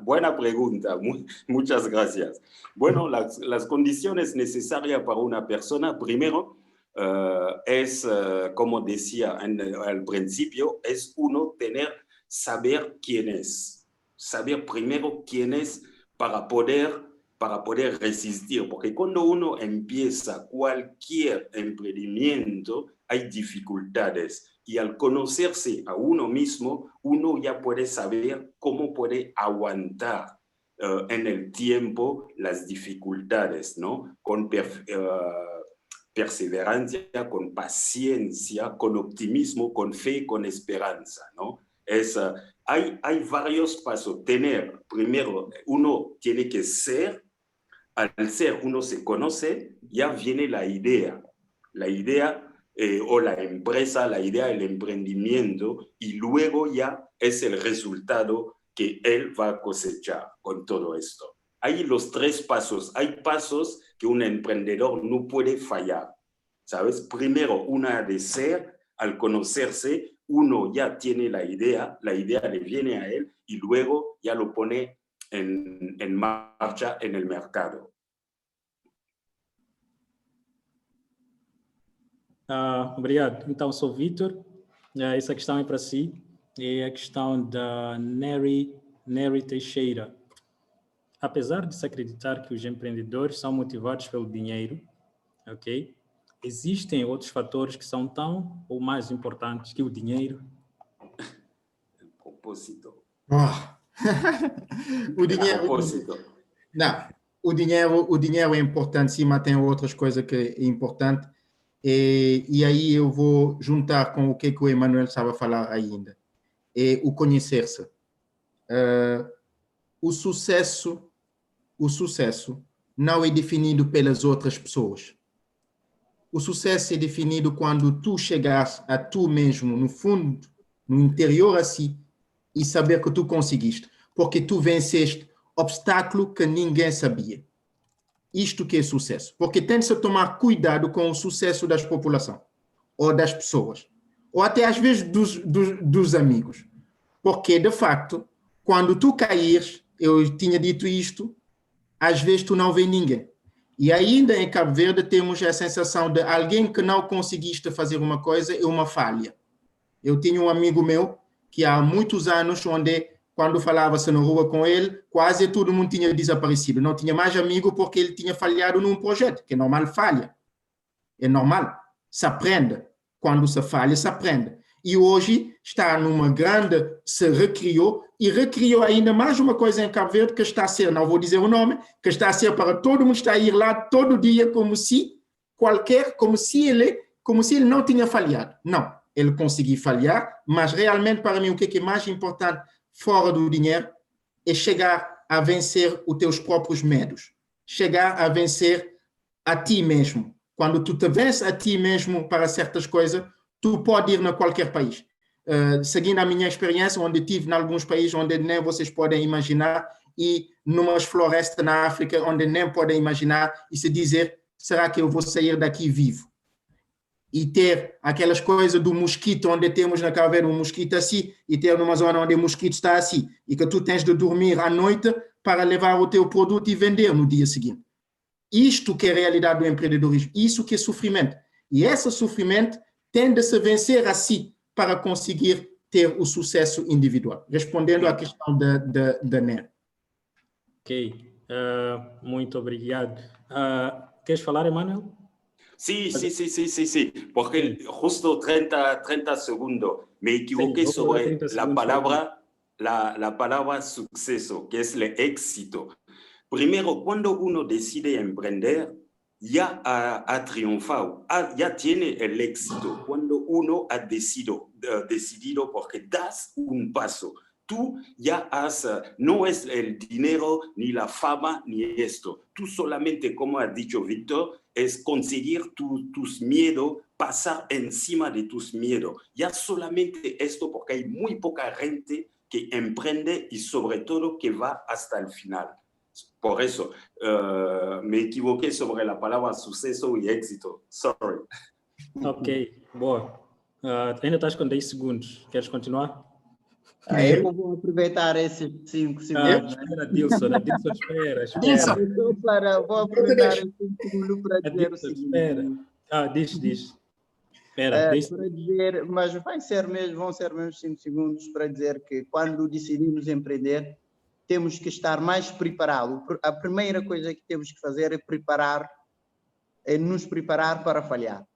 Buena pregunta, muchas gracias. Bueno, las condiciones necesarias para una persona, primero, es, como decía al principio, es uno saber quién es. Saber primero quién es para poder resistir, porque cuando uno empieza cualquier emprendimiento hay dificultades, y al conocerse a uno mismo, uno ya puede saber cómo puede aguantar en el tiempo las dificultades, ¿no? Con perseverancia, con paciencia, con optimismo, con fe, con esperanza, ¿no? Hay varios pasos. Primero, uno tiene que ser, al ser uno se conoce, ya viene la idea o la empresa, la idea del emprendimiento, y luego ya es el resultado que él va a cosechar con todo esto. Hay los 3 pasos. Hay pasos que un emprendedor no puede fallar, ¿sabes? Primero, una de ser, al conocerse, uno ya tiene la idea le viene a él y luego ya lo pone en marcha en el mercado. Obrigado. Então, sou Vitor. Essa questão é para si. É a questão da Nery Teixeira. Apesar de se acreditar que os empreendedores são motivados pelo dinheiro, ok? Existem outros fatores que são tão ou mais importantes que o dinheiro? Propósito. O dinheiro. Propósito. Não, o dinheiro é importante, sim, mas tem outras coisas que é importante. E aí eu vou juntar com o que o Emmanuel estava a falar ainda. É o conhecer-se. O sucesso não é definido pelas outras pessoas. O sucesso é definido quando tu chegas a tu mesmo, no fundo, no interior a si, e saber que tu conseguiste, porque tu venceste obstáculo que ninguém sabia. Isto que é sucesso, porque tem de se tomar cuidado com o sucesso das populações, ou das pessoas, ou até às vezes dos amigos, porque de facto, quando tu caíres, eu tinha dito isto, às vezes tu não vê ninguém. E ainda em Cabo Verde temos a sensação de alguém que não conseguiste fazer uma coisa é uma falha. Eu tinha um amigo meu que há muitos anos, onde quando falava-se na rua com ele, quase todo mundo tinha desaparecido. Não tinha mais amigo porque ele tinha falhado num projeto, que é normal, falha. É normal. Se aprende. Quando se falha, se aprende. E hoje está numa grande, se recriou, e recriou ainda mais uma coisa em Cabo Verde, que está a ser, não vou dizer o nome, que está a ser para todo mundo estar a ir lá todo dia como se ele não tinha falhado. Não. ele conseguir falhar, mas realmente para mim o que é mais importante fora do dinheiro é chegar a vencer os teus próprios medos, chegar a vencer a ti mesmo. Quando tu te vences a ti mesmo para certas coisas, tu pode ir em qualquer país. Seguindo a minha experiência, onde estive em alguns países onde nem vocês podem imaginar, e numas florestas na África onde nem podem imaginar, e se dizer, será que eu vou sair daqui vivo? E ter aquelas coisas do mosquito, onde temos na Cabo Verde um mosquito assim, e ter numa zona onde o mosquito está assim, e que tu tens de dormir à noite para levar o teu produto e vender no dia seguinte. Isto que é a realidade do empreendedorismo, isso que é sofrimento. E esse sofrimento tem de se vencer a si para conseguir ter o sucesso individual. Respondendo à questão da NER. Ok, muito obrigado. Queres falar, Emmanuel? Sí, porque justo 30 segundos me equivoqué sobre la palabra suceso, que es el éxito. Primero, cuando uno decide emprender, ya ha triunfado, ya tiene el éxito. Cuando uno ha decidido porque das un paso, tú ya has, no es el dinero, ni la fama, ni esto. Tú solamente, como ha dicho Víctor, es conseguir tus miedos, pasar encima de tus miedos. Ya solamente esto, porque hay muy poca gente que emprende y sobre todo que va hasta el final. Por eso me equivoqué sobre la palabra suceso y éxito. Sorry. Ok, boa. Ainda estás com 10 segundos. Queres continuar? Eu vou aproveitar esses 5 segundos. Espera, Dilson, espera. Vou aproveitar esses 5 segundos para dizer o seguinte. Espera. Diz. Espera, para dizer, mas vão ser mesmo 5 segundos para dizer que quando decidimos empreender, temos que estar mais preparados. A primeira coisa que temos que fazer é nos preparar para falhar.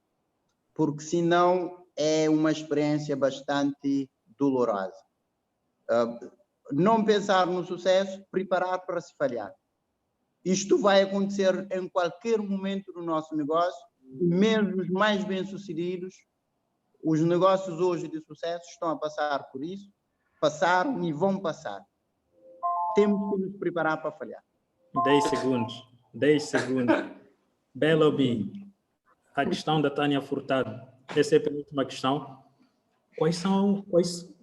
Porque senão é uma experiência bastante dolorosa. Não pensar no sucesso, preparar para se falhar. Isto vai acontecer em qualquer momento do nosso negócio, mesmo os mais bem-sucedidos. Os negócios hoje de sucesso estão a passar por isso, passaram e vão passar. Temos que nos preparar para falhar. 10 segundos. Belobi, a questão da Tânia Furtado. Essa é a penúltima questão.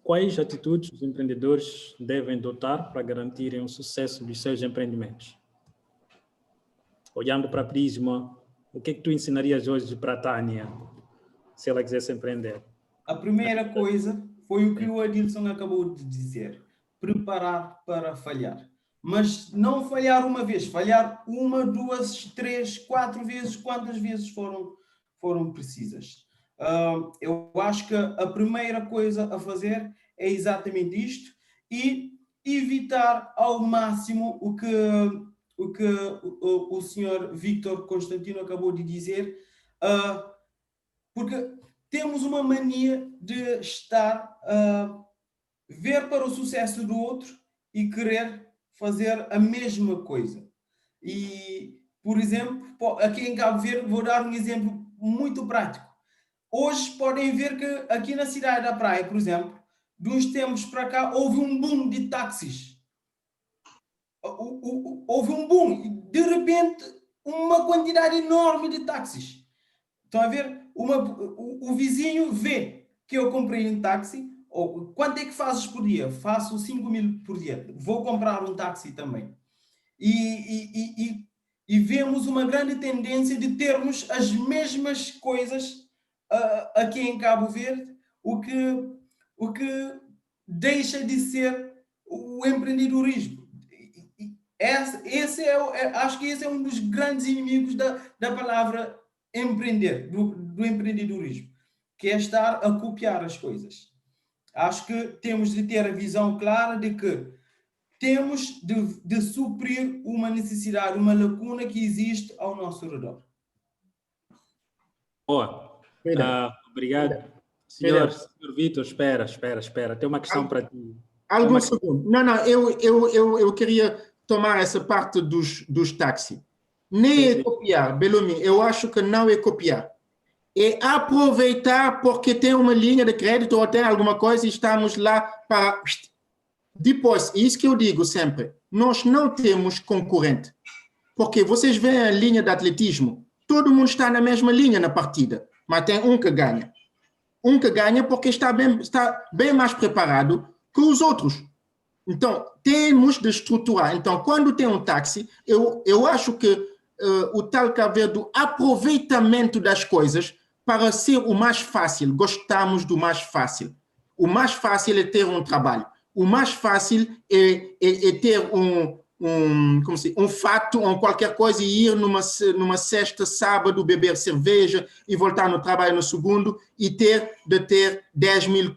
Quais atitudes os empreendedores devem adotar para garantirem o sucesso dos seus empreendimentos? Olhando para a Prisma, o que é que tu ensinarias hoje para a Tânia, se ela quisesse empreender? A primeira coisa foi o que o Adilson acabou de dizer. Preparar para falhar. Mas não falhar uma vez, falhar 1, 2, 3, 4 vezes, quantas vezes foram precisas. Eu acho que a primeira coisa a fazer é exatamente isto e evitar ao máximo o que o senhor Víctor Constantino acabou de dizer, porque temos uma mania de estar a ver para o sucesso do outro e querer fazer a mesma coisa. E, por exemplo, aqui em Cabo Verde, vou dar um exemplo muito prático. Hoje podem ver que aqui na cidade da Praia, por exemplo, de uns tempos para cá, houve um boom de táxis. Houve um boom. E, de repente, uma quantidade enorme de táxis. Estão a ver? O vizinho vê que eu comprei um táxi. Quanto é que fazes por dia? Faço 5.000 por dia. Vou comprar um táxi também. E vemos uma grande tendência de termos as mesmas coisas aqui em Cabo Verde, o que deixa de ser o empreendedorismo. Acho que esse é um dos grandes inimigos da palavra empreender, do empreendedorismo, que é estar a copiar as coisas. Acho que temos de ter a visão clara de que temos de suprir uma necessidade, uma lacuna que existe ao nosso redor. Boa. Obrigado. Senhor Vítor, espera. Tem uma questão para ti. Algum segundo. Não, eu queria tomar essa parte dos táxis. Nem é copiar, Belomi, eu acho que não é copiar. é aproveitar porque tem uma linha de crédito ou tem alguma coisa e estamos lá para... Depois, isso que eu digo sempre, nós não temos concorrente. Porque vocês veem a linha de atletismo, todo mundo está na mesma linha na partida, mas tem um que ganha. Um que ganha porque está bem mais preparado que os outros. Então, temos de estruturar. Então, quando tem um táxi, eu acho que o tal que haver do aproveitamento das coisas para ser o mais fácil. Gostamos do mais fácil. O mais fácil é ter um trabalho. O mais fácil é ter um fato ou qualquer coisa e ir numa sexta, sábado, beber cerveja e voltar no trabalho no segundo e ter 10 mil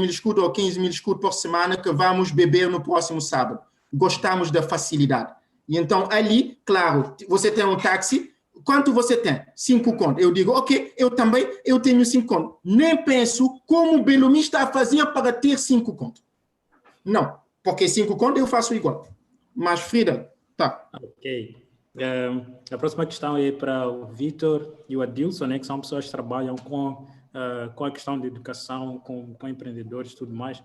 escudos ou 15 mil escudos por semana que vamos beber no próximo sábado. Gostamos da facilidade. E então, ali, claro, você tem um táxi, quanto você tem? 5 contos. Eu digo, ok, eu tenho 5 contos. Nem penso como o Belumi está a fazer para ter 5 contos. Não, porque 5 contos eu faço igual. Mas, Frida, tá. Ok. A próxima questão é para o Vitor e o Adilson, né, que são pessoas que trabalham com a questão de educação, com empreendedores e tudo mais.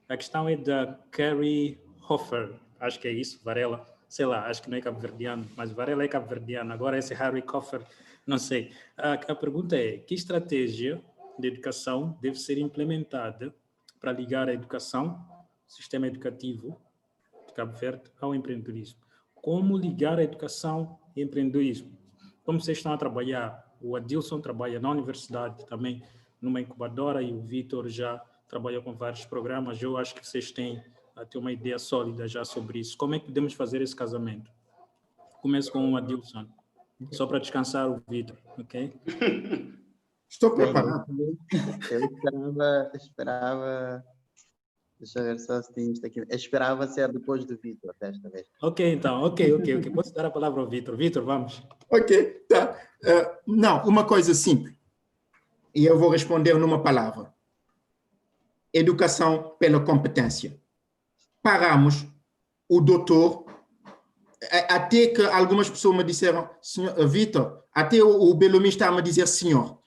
A questão é da Carrie Hofer, acho que é isso, Varela. Sei lá, acho que não é cabo-verdiano, mas Varela é cabo-verdiano. Agora esse Harry Coffer, não sei. A pergunta é, que estratégia de educação deve ser implementada para ligar a educação, sistema educativo de Cabo Verde, ao empreendedorismo? Como ligar a educação e empreendedorismo? Como vocês estão a trabalhar? O Adilson trabalha na universidade também, numa incubadora, e o Vitor já trabalhou com vários programas. Eu acho que vocês têm ter uma ideia sólida já sobre isso. Como é que podemos fazer esse casamento? Começo com o Adilson, só para descansar o Vitor, ok? Estou preparado. Eu esperava... Deixa eu ver só se tem isto aqui. Eu esperava ser depois do Vitor, desta vez. Ok, então, ok. Posso dar a palavra ao Vitor. Vitor, vamos. Ok, tá. Não, uma coisa simples. E eu vou responder numa palavra. Educação pela competência. Paramos o doutor, até que algumas pessoas me disseram, Vitor, até o Belumi está a me dizer senhor.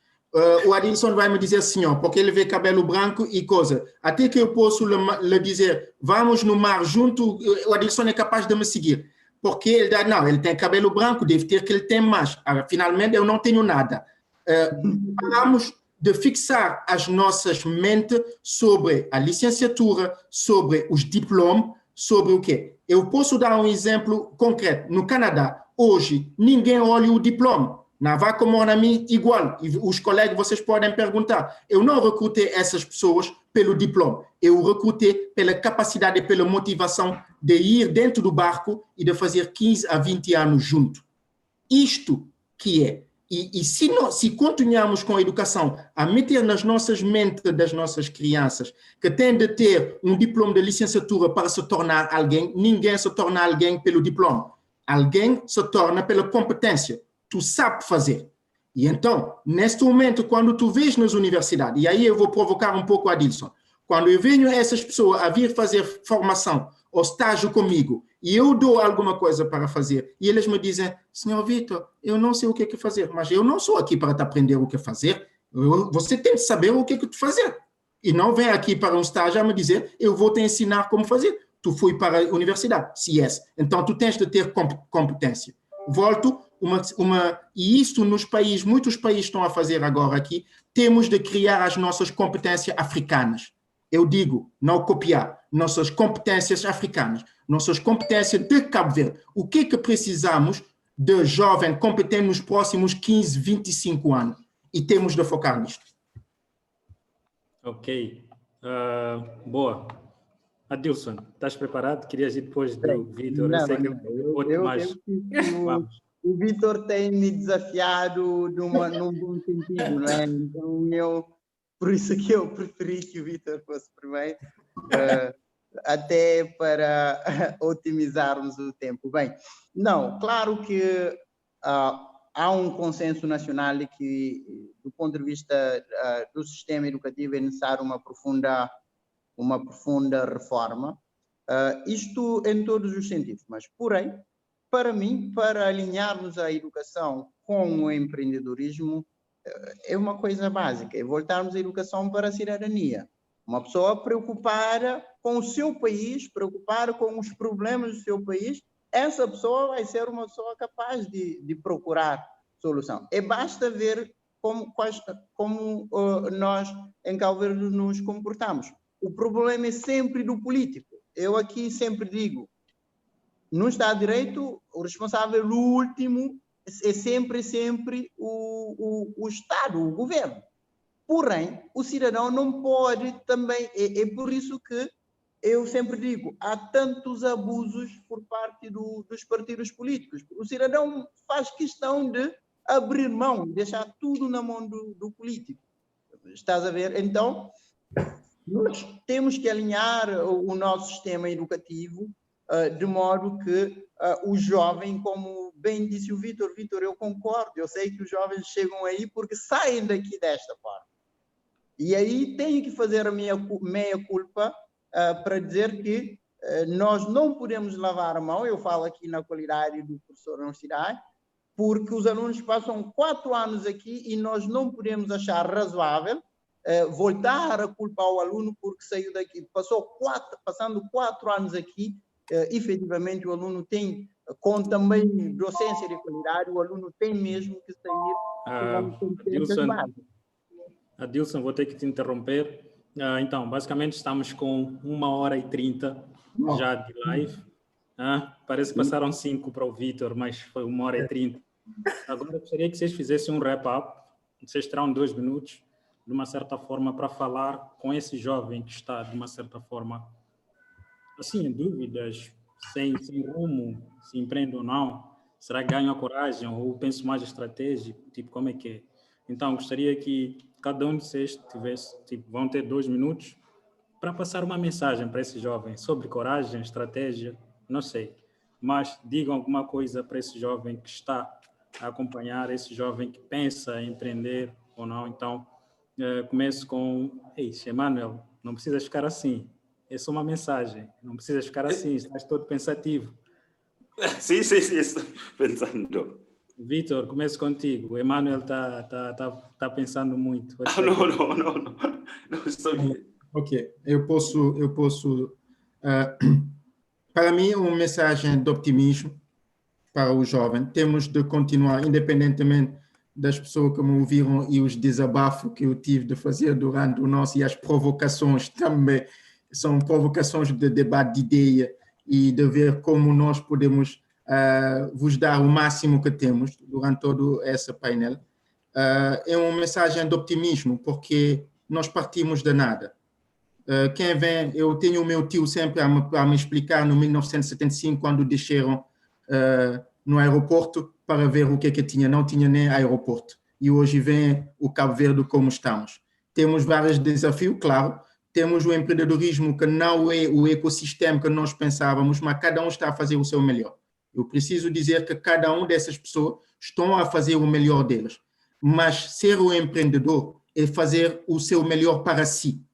O Adilson vai me dizer senhor, porque ele vê cabelo branco e coisa. Até que eu posso lhe dizer, vamos no mar junto, o Adilson é capaz de me seguir. Porque ele dá, não, ele tem cabelo branco, deve ter que ele tem mais. Finalmente, eu não tenho nada. Paramos de fixar as nossas mentes sobre a licenciatura, sobre os diplomas, sobre o quê? Eu posso dar um exemplo concreto. No Canadá, hoje, ninguém olha o diploma. Na Vaca Mornami, igual. E os colegas, vocês podem perguntar. Eu não recrutei essas pessoas pelo diploma. Eu recrutei pela capacidade e pela motivação de ir dentro do barco e de fazer 15 a 20 anos junto. Isto que é. E se continuarmos com a educação a meter nas nossas mentes das nossas crianças que têm de ter um diploma de licenciatura para se tornar alguém, ninguém se torna alguém pelo diploma. Alguém se torna pela competência. Tu sabes fazer. E então, neste momento, quando tu vês nas universidades, e aí eu vou provocar um pouco a Adilson, quando eu venho essas pessoas a vir fazer formação ou estágio comigo, e eu dou alguma coisa para fazer, e eles me dizem, senhor Vitor, eu não sei o que fazer, mas eu não sou aqui para te aprender o que fazer, você tem que saber o que fazer. E não vem aqui para um estágio a me dizer, eu vou te ensinar como fazer. Tu foi para a universidade, yes. Então, tu tens de ter competência. Volto, e isto nos países, muitos países estão a fazer agora aqui, temos de criar as nossas competências africanas. Eu digo, não copiar, nossas competências africanas, nossas competências de Cabo Verde. O que precisamos de jovem competente nos próximos 15, 25 anos? E temos de focar nisto. Ok. Boa. Adilson, estás preparado? Querias ir depois do Vitor? O Vitor tem me desafiado num bom sentido, não é? Então, por isso que eu preferi que o Vitor fosse primeiro, até para otimizarmos o tempo. Bem, não, claro que há um consenso nacional que, do ponto de vista do sistema educativo, é necessário uma profunda reforma, isto em todos os sentidos, mas, porém, para mim, para alinharmos a educação com o empreendedorismo, é uma coisa básica, é voltarmos à educação para a cidadania. Uma pessoa preocupada com o seu país, preocupada com os problemas do seu país, essa pessoa vai ser uma pessoa capaz de procurar solução. E basta ver como nós em Cabo Verde nos comportamos. O problema é sempre do político. Eu aqui sempre digo, no Estado de Direito, o responsável último é sempre o Estado, o governo. Porém, o cidadão não pode também, é por isso que eu sempre digo, há tantos abusos por parte dos partidos políticos. O cidadão faz questão de abrir mão, deixar tudo na mão do político. Estás a ver? Então, nós temos que alinhar o nosso sistema educativo de modo que o jovem, como bem disse o Vítor, eu concordo, eu sei que os jovens chegam aí porque saem daqui desta forma. E aí tenho que fazer a minha meia-culpa para dizer que nós não podemos lavar a mão, eu falo aqui na qualidade do professor da universidade, porque os alunos passam 4 anos aqui e nós não podemos achar razoável voltar a culpar o aluno porque saiu daqui. Passando 4 anos aqui, efetivamente o aluno tem, com também docência de qualidade, o aluno tem mesmo que sair. Adilson, vou ter que te interromper. Então, basicamente estamos com 1h30 já de live. Parece que passaram 5 para o Vítor, mas foi 1h30. Agora eu gostaria que vocês fizessem um wrap-up. Vocês terão 2 minutos, de uma certa forma, para falar com esse jovem que está, de uma certa forma, assim, em dúvidas, sem rumo, se empreende ou não. Será que ganho a coragem ou penso mais estratégico? Tipo, como é que é? Então, gostaria que cada um de vocês vão ter 2 minutos para passar uma mensagem para esse jovem sobre coragem, estratégia, não sei. Mas digam alguma coisa para esse jovem que está a acompanhar, esse jovem que pensa em empreender ou não. Então, começo com... Ei, Emmanuel, não precisas ficar assim. É só uma mensagem. Não precisas ficar assim, estás todo pensativo. Sim, estou pensando. Vítor, começo contigo. O Emmanuel está pensando muito. Não estou bem. Ok, eu posso para mim, uma mensagem de optimismo para o jovem. Temos de continuar, independentemente das pessoas que me ouviram e os desabafos que eu tive de fazer durante o nosso, e as provocações também, são provocações de debate de ideia e de ver como nós podemos vos dar o máximo que temos durante todo esse painel. É uma mensagem de optimismo, porque nós partimos de nada. Quem vem, eu tenho o meu tio sempre a me explicar no 1975, quando desceram no aeroporto para ver o que tinha. Não tinha nem aeroporto. E hoje vem o Cabo Verde como estamos. Temos vários desafios, claro. Temos o empreendedorismo que não é o ecossistema que nós pensávamos, mas cada um está a fazer o seu melhor. Eu preciso dizer que cada uma dessas pessoas estão a fazer o melhor delas. Mas ser o empreendedor é fazer o seu melhor para si.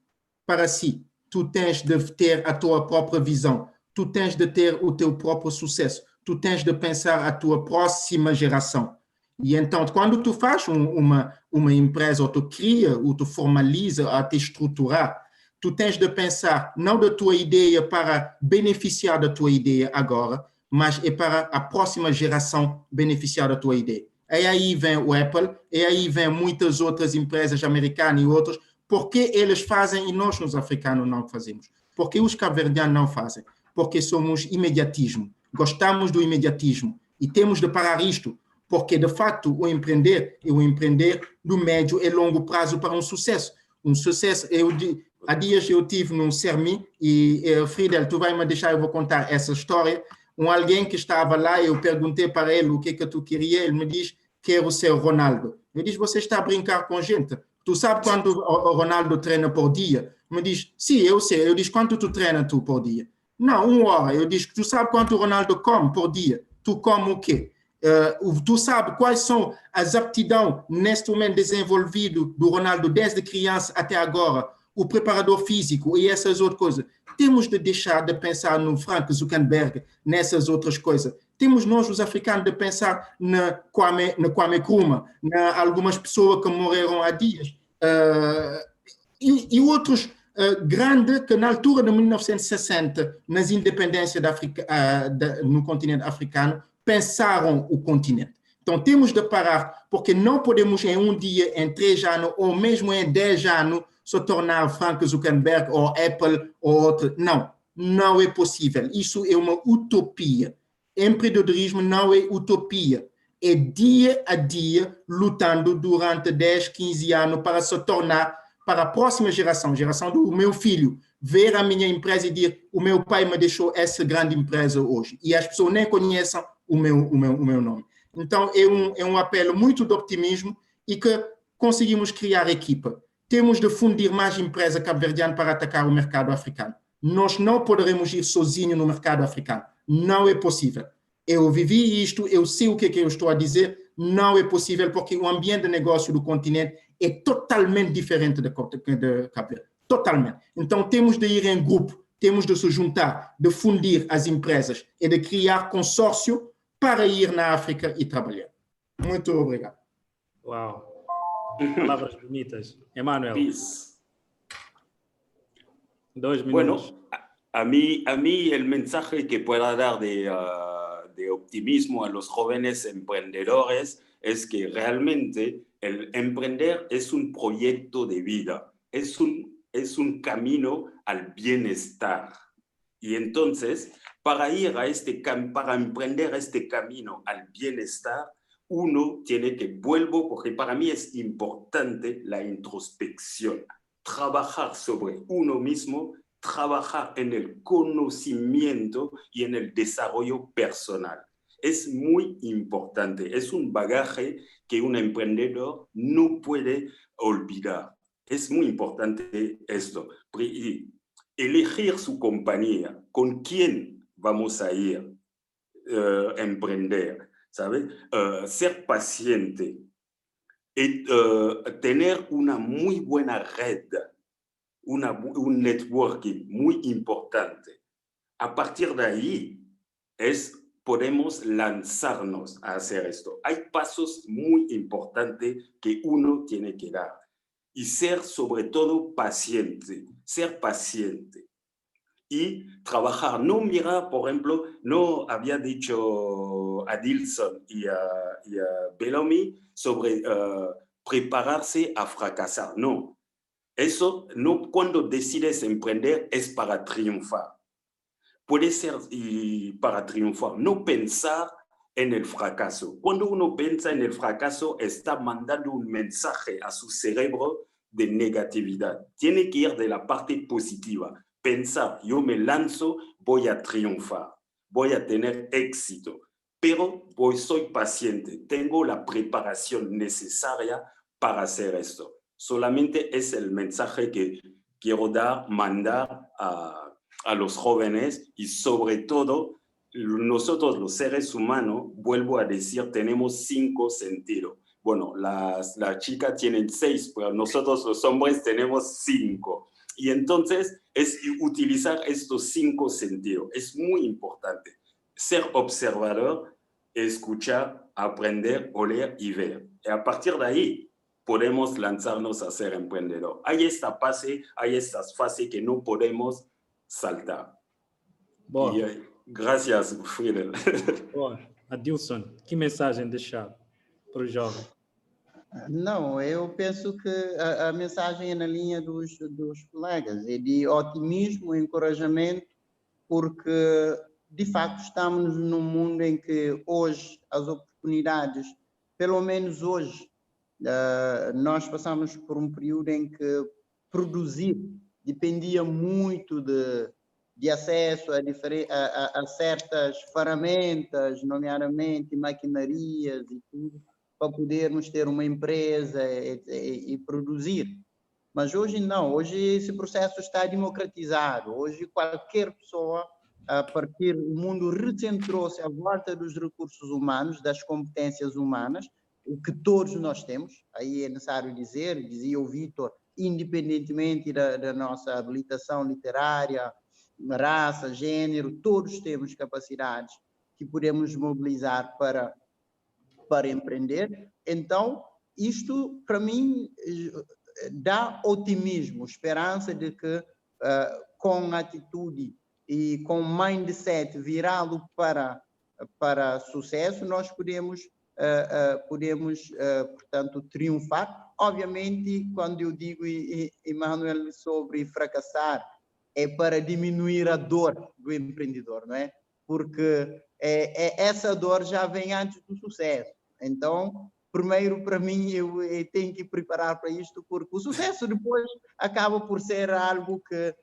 Para si. Tu tens de ter a tua própria visão. Tu tens de ter o teu próprio sucesso. Tu tens de pensar a tua próxima geração. E então, quando tu fazes uma empresa, ou tu cria, ou tu formaliza, a te estruturar, tu tens de pensar não da tua ideia para beneficiar da tua ideia agora, mas é para a próxima geração beneficiar da tua ideia. E aí vem o Apple, e aí vem muitas outras empresas americanas e outras. Por que eles fazem e nós, os africanos, não fazemos? Porque os cabo-verdianos não fazem? Porque somos imediatismo. Gostamos do imediatismo e temos de parar isto, porque, de fato, o empreender do médio e longo prazo para um sucesso. Um sucesso, há dias eu estive num CERMI e, Friedel, tu vai me deixar, eu vou contar essa história. Alguém que estava lá, eu perguntei para ele o que tu queria, ele me diz, quero ser Ronaldo. Eu disse, você está a brincar com gente? Tu sabe quanto o Ronaldo treina por dia? Me diz, sim, eu sei. Eu disse, quanto tu treina por dia? Não, 1 hora. Eu disse, tu sabe quanto o Ronaldo come por dia? Tu come o quê? Tu sabe quais são as aptidões neste momento desenvolvido do Ronaldo desde criança até agora? O preparador físico e essas outras coisas. Temos de deixar de pensar no Frank Zuckerberg, nessas outras coisas. Temos nós, os africanos, de pensar na Kwame Nkrumah, na algumas pessoas que morreram há dias, e outros grandes que na altura de 1960, nas independências no continente africano, pensaram o continente. Então, temos de parar, porque não podemos em um dia, em 3 anos, ou mesmo em 10 anos, se tornar Frank Zuckerberg ou Apple ou outro. Não, não é possível. Isso é uma utopia. Empreendedorismo não é utopia. É dia a dia, lutando durante 10, 15 anos para se tornar, para a próxima geração do meu filho, ver a minha empresa e dizer, o meu pai me deixou essa grande empresa hoje. E as pessoas nem conhecem o meu nome. Então, é um apelo muito de optimismo e que conseguimos criar equipa. Temos de fundir mais empresas cabo-verdianas para atacar o mercado africano. Nós não poderemos ir sozinhos no mercado africano. Não é possível. Eu vivi isto, eu sei o que eu estou a dizer. Não é possível porque o ambiente de negócio do continente é totalmente diferente de Cabo-Verde. Totalmente. Então, temos de ir em grupo, temos de se juntar, de fundir as empresas e de criar consórcio para ir na África e trabalhar. Muito obrigado. Uau. Palavras bonitas. Emmanuel. Peace. 2 minutos. Bueno, a mí el mensaje que pueda dar de optimismo a los jóvenes emprendedores es que realmente el emprender es un proyecto de vida, es un camino al bienestar. Y entonces, para emprender este camino al bienestar, uno tiene que, porque para mí es importante la introspección, trabajar sobre uno mismo, trabajar en el conocimiento y en el desarrollo personal. Es muy importante, es un bagaje que un emprendedor no puede olvidar. Es muy importante esto. Elegir su compañía, con quién vamos a ir a emprender, ¿sabes? Ser paciente y tener una muy buena red, un networking muy importante. A partir de ahí podemos lanzarnos a hacer esto. Hay pasos muy importantes que uno tiene que dar. Y ser sobre todo paciente, ser paciente. Y trabajar, no mirar, por ejemplo, no había dicho a Dilson y a Bellamy sobre prepararse a fracasar. No, eso no, cuando decides emprender es para triunfar. Puede ser para triunfar, no pensar en el fracaso. Cuando uno piensa en el fracaso, está mandando un mensaje a su cerebro de negatividad. Tiene que ir de la parte positiva. Pensar, yo me lanzo, voy a triunfar, voy a tener éxito, pero soy paciente, tengo la preparación necesaria para hacer esto. Solamente es el mensaje que quiero mandar a los jóvenes y sobre todo nosotros los seres humanos, vuelvo a decir, tenemos 5 sentidos. Bueno, las chicas tienen 6, pero nosotros los hombres tenemos 5. Y entonces es utilizar estos 5 sentidos. Es muy importante. Ser observador, escuchar, aprender, oler y ver. Y a partir de ahí podemos lanzarnos a ser emprendedor. Hay esta fase, hay estas fases que no podemos saltar. Boa. Gracias, Friedel. Boa. Adilson, que mensagem deixar para o jovem? Não, eu penso que a mensagem é na linha dos colegas, é de otimismo, encorajamento, porque de facto estamos num mundo em que hoje as oportunidades, pelo menos hoje, nós passamos por um período em que produzir dependia muito de acesso a certas ferramentas, nomeadamente maquinarias e tudo, para podermos ter uma empresa e produzir. Mas hoje não, hoje esse processo está democratizado. Hoje qualquer pessoa, o mundo recentrou-se à volta dos recursos humanos, das competências humanas, o que todos nós temos. Aí é necessário dizer, dizia o Vítor, independentemente da nossa habilitação literária, raça, gênero, todos temos capacidades. que podemos mobilizar para empreender. Então, isto, para mim, dá otimismo, esperança de que com atitude e com mindset virado para sucesso, nós podemos, portanto, triunfar. Obviamente, quando eu digo, Emmanuel, sobre fracassar, é para diminuir a dor do empreendedor, não é? Porque essa dor já vem antes do sucesso. Então, primeiro, para mim, eu tenho que preparar para isto, porque o sucesso depois acaba por ser algo que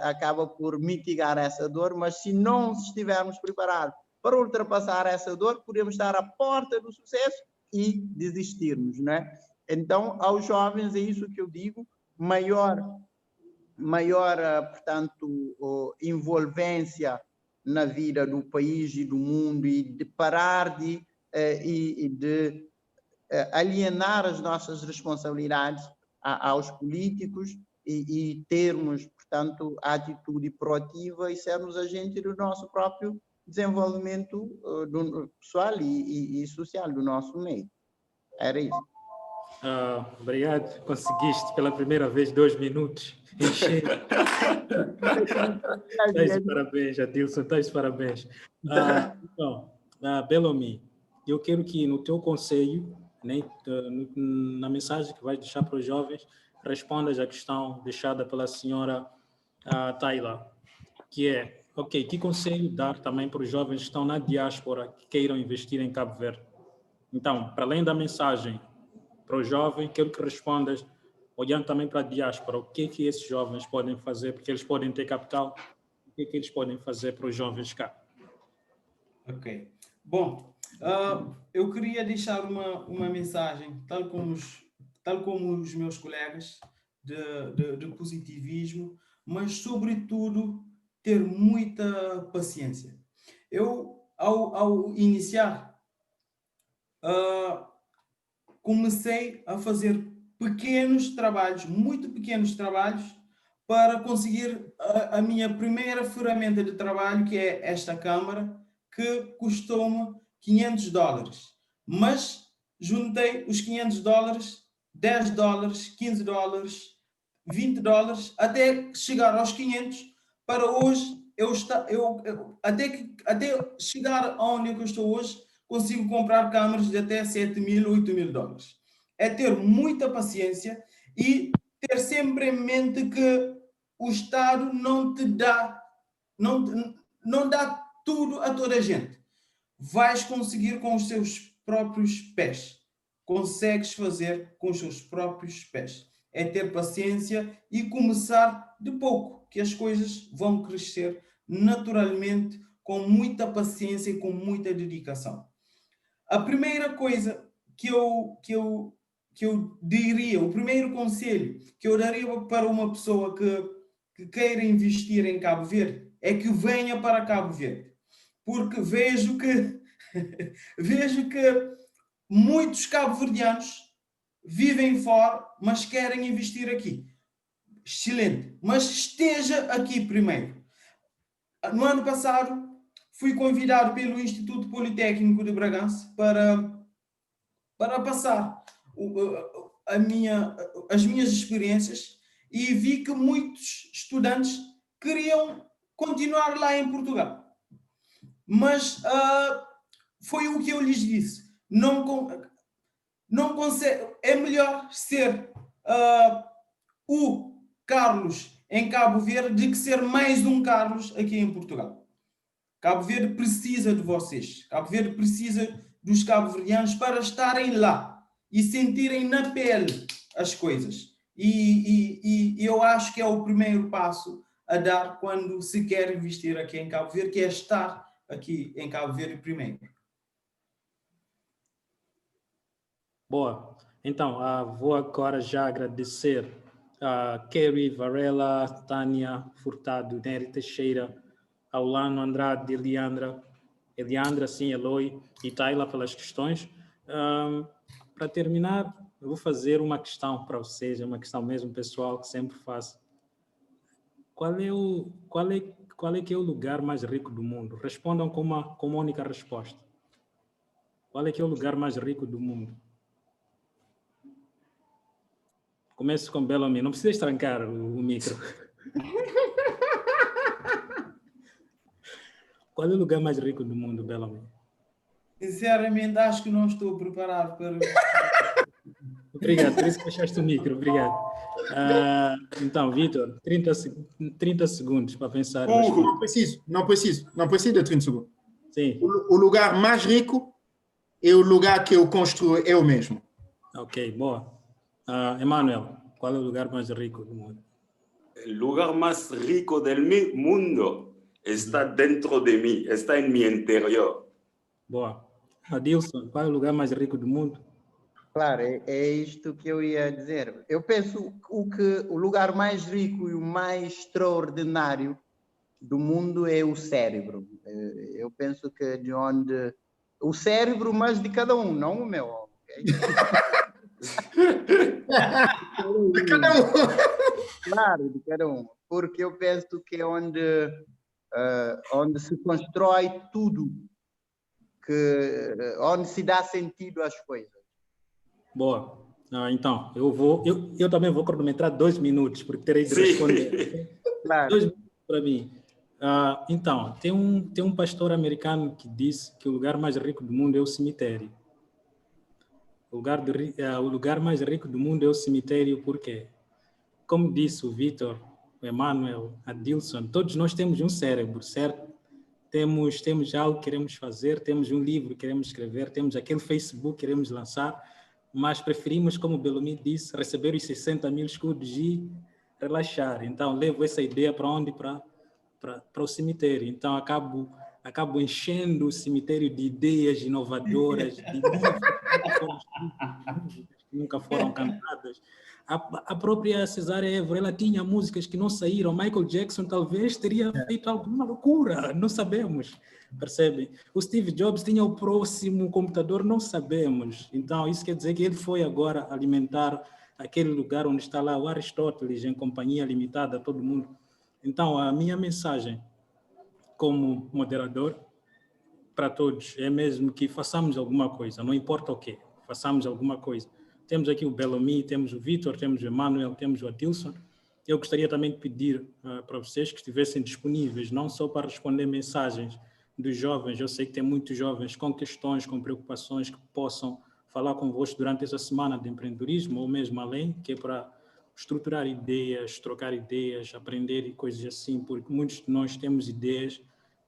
acaba por mitigar essa dor, mas se não estivermos preparados para ultrapassar essa dor, podemos estar à porta do sucesso e desistirmos, não é? Então, aos jovens, é isso que eu digo, maior, portanto, envolvência na vida do país e do mundo, e de parar de alienar as nossas responsabilidades aos políticos e termos, portanto, a atitude proativa e sermos agentes do nosso próprio desenvolvimento pessoal e social do nosso meio. Era isso. Obrigado. Conseguiste pela primeira vez 2 minutos. Estás de parabéns, Adilson. Estás de parabéns. Então, Bellomy, eu quero que no teu conselho, né, na mensagem que vais deixar para os jovens, respondas à questão deixada pela senhora Tayla, que é, ok, que conselho dar também para os jovens que estão na diáspora que queiram investir em Cabo Verde? Então, para além da mensagem para o jovem, quero que respondas, olhando também para a diáspora, o que é que esses jovens podem fazer, porque eles podem ter capital, o que é que eles podem fazer para os jovens cá? Ok. Bom, eu queria deixar uma mensagem, tal como os meus colegas, de positivismo, mas, sobretudo, ter muita paciência. Eu, ao iniciar, comecei a fazer pequenos trabalhos, muito pequenos trabalhos, para conseguir a minha primeira ferramenta de trabalho, que é esta câmara, que custou-me $500. Mas juntei os $500, $10, $15, $20, até chegar aos 500, para hoje, até chegar aonde eu estou hoje, consigo comprar câmaras de até $7.000, $8.000. É ter muita paciência e ter sempre em mente que o Estado não te dá, não dá tudo a toda a gente. Vais conseguir com os seus próprios pés. Consegues fazer com os seus próprios pés. É ter paciência e começar de pouco, que as coisas vão crescer naturalmente, com muita paciência e com muita dedicação. A primeira coisa que eu diria, o primeiro conselho que eu daria para uma pessoa que queira investir em Cabo Verde é que venha para Cabo Verde. Porque vejo que muitos cabo-verdianos vivem fora, mas querem investir aqui. Excelente. Mas esteja aqui primeiro. No ano passado, fui convidado pelo Instituto Politécnico de Bragança para passar as minhas experiências e vi que muitos estudantes queriam continuar lá em Portugal. Mas foi o que eu lhes disse. Não consegue, é melhor ser o Carlos em Cabo Verde do que ser mais um Carlos aqui em Portugal. Cabo Verde precisa de vocês. Cabo Verde precisa dos cabo-verdianos para estarem lá e sentirem na pele as coisas. E eu acho que é o primeiro passo a dar quando se quer investir aqui em Cabo Verde, que é estar aqui em Cabo Verde primeiro. Boa. Então, vou agora já agradecer a Kerry Varela, Tânia Furtado, Nery Teixeira, Aulano Andrade, Eliandra, sim, Eloy e Tayla pelas questões. Para terminar, eu vou fazer uma questão para vocês, é uma questão mesmo pessoal que sempre faço. qual é que é o lugar mais rico do mundo? Respondam com uma única resposta. Qual é que é o lugar mais rico do mundo? Comece com Bellamy. Não precisa estrancar o micro. Qual é o lugar mais rico do mundo, Bellamy? Sinceramente, acho que não estou preparado para... Obrigado, por isso que fechaste o micro. Obrigado. Então, Vitor, 30 segundos para pensar. Não preciso de 30 segundos. Sim. O lugar mais rico é o lugar que eu construo eu mesmo. Ok, boa. Emanuel, qual é o lugar mais rico do mundo? El lugar más rico del mundo está dentro de mí, está en mi interior. Boa. Adilson, qual é o lugar mais rico do mundo? Claro, é isto que eu ia dizer. Eu penso o lugar mais rico e o mais extraordinário do mundo é o cérebro. Eu penso que de onde... O cérebro, mas de cada um, não o meu. Okay? De cada um. Claro, de cada um. Porque eu penso que é onde se constrói tudo, onde se dá sentido às coisas. Boa. Então, eu também vou cronometrar 2 minutos, porque terei de responder. Claro. 2 minutos para mim. Então, tem um pastor americano que disse que o lugar mais rico do mundo é o cemitério. O lugar mais rico do mundo é o cemitério, por quê? Como disse o Vitor, o Emanuel, a Dilson, todos nós temos um cérebro, certo? Temos algo que queremos fazer, temos um livro que queremos escrever, temos aquele Facebook que queremos lançar, mas preferimos, como o Bellamy disse, receber os 60 mil escudos e relaxar. Então, levo essa ideia para onde? Para o cemitério. Então, acabo enchendo o cemitério de ideias inovadoras, de livros que nunca foram cantadas. A própria Cesária Évora, ela tinha músicas que não saíram. Michael Jackson talvez teria feito alguma loucura, não sabemos, percebem? O Steve Jobs tinha o próximo computador, não sabemos. Então, isso quer dizer que ele foi agora alimentar aquele lugar onde está lá o Aristóteles, em companhia limitada, todo mundo. Então, a minha mensagem como moderador para todos é mesmo que façamos alguma coisa, não importa o quê, façamos alguma coisa. Temos aqui o Bellamy, temos o Vitor, temos o Emanuel, temos o Adilson. Eu gostaria também de pedir para vocês que estivessem disponíveis, não só para responder mensagens dos jovens, eu sei que tem muitos jovens com questões, com preocupações que possam falar convosco durante essa semana de empreendedorismo ou mesmo além, que é para estruturar ideias, trocar ideias, aprender e coisas assim, porque muitos de nós temos ideias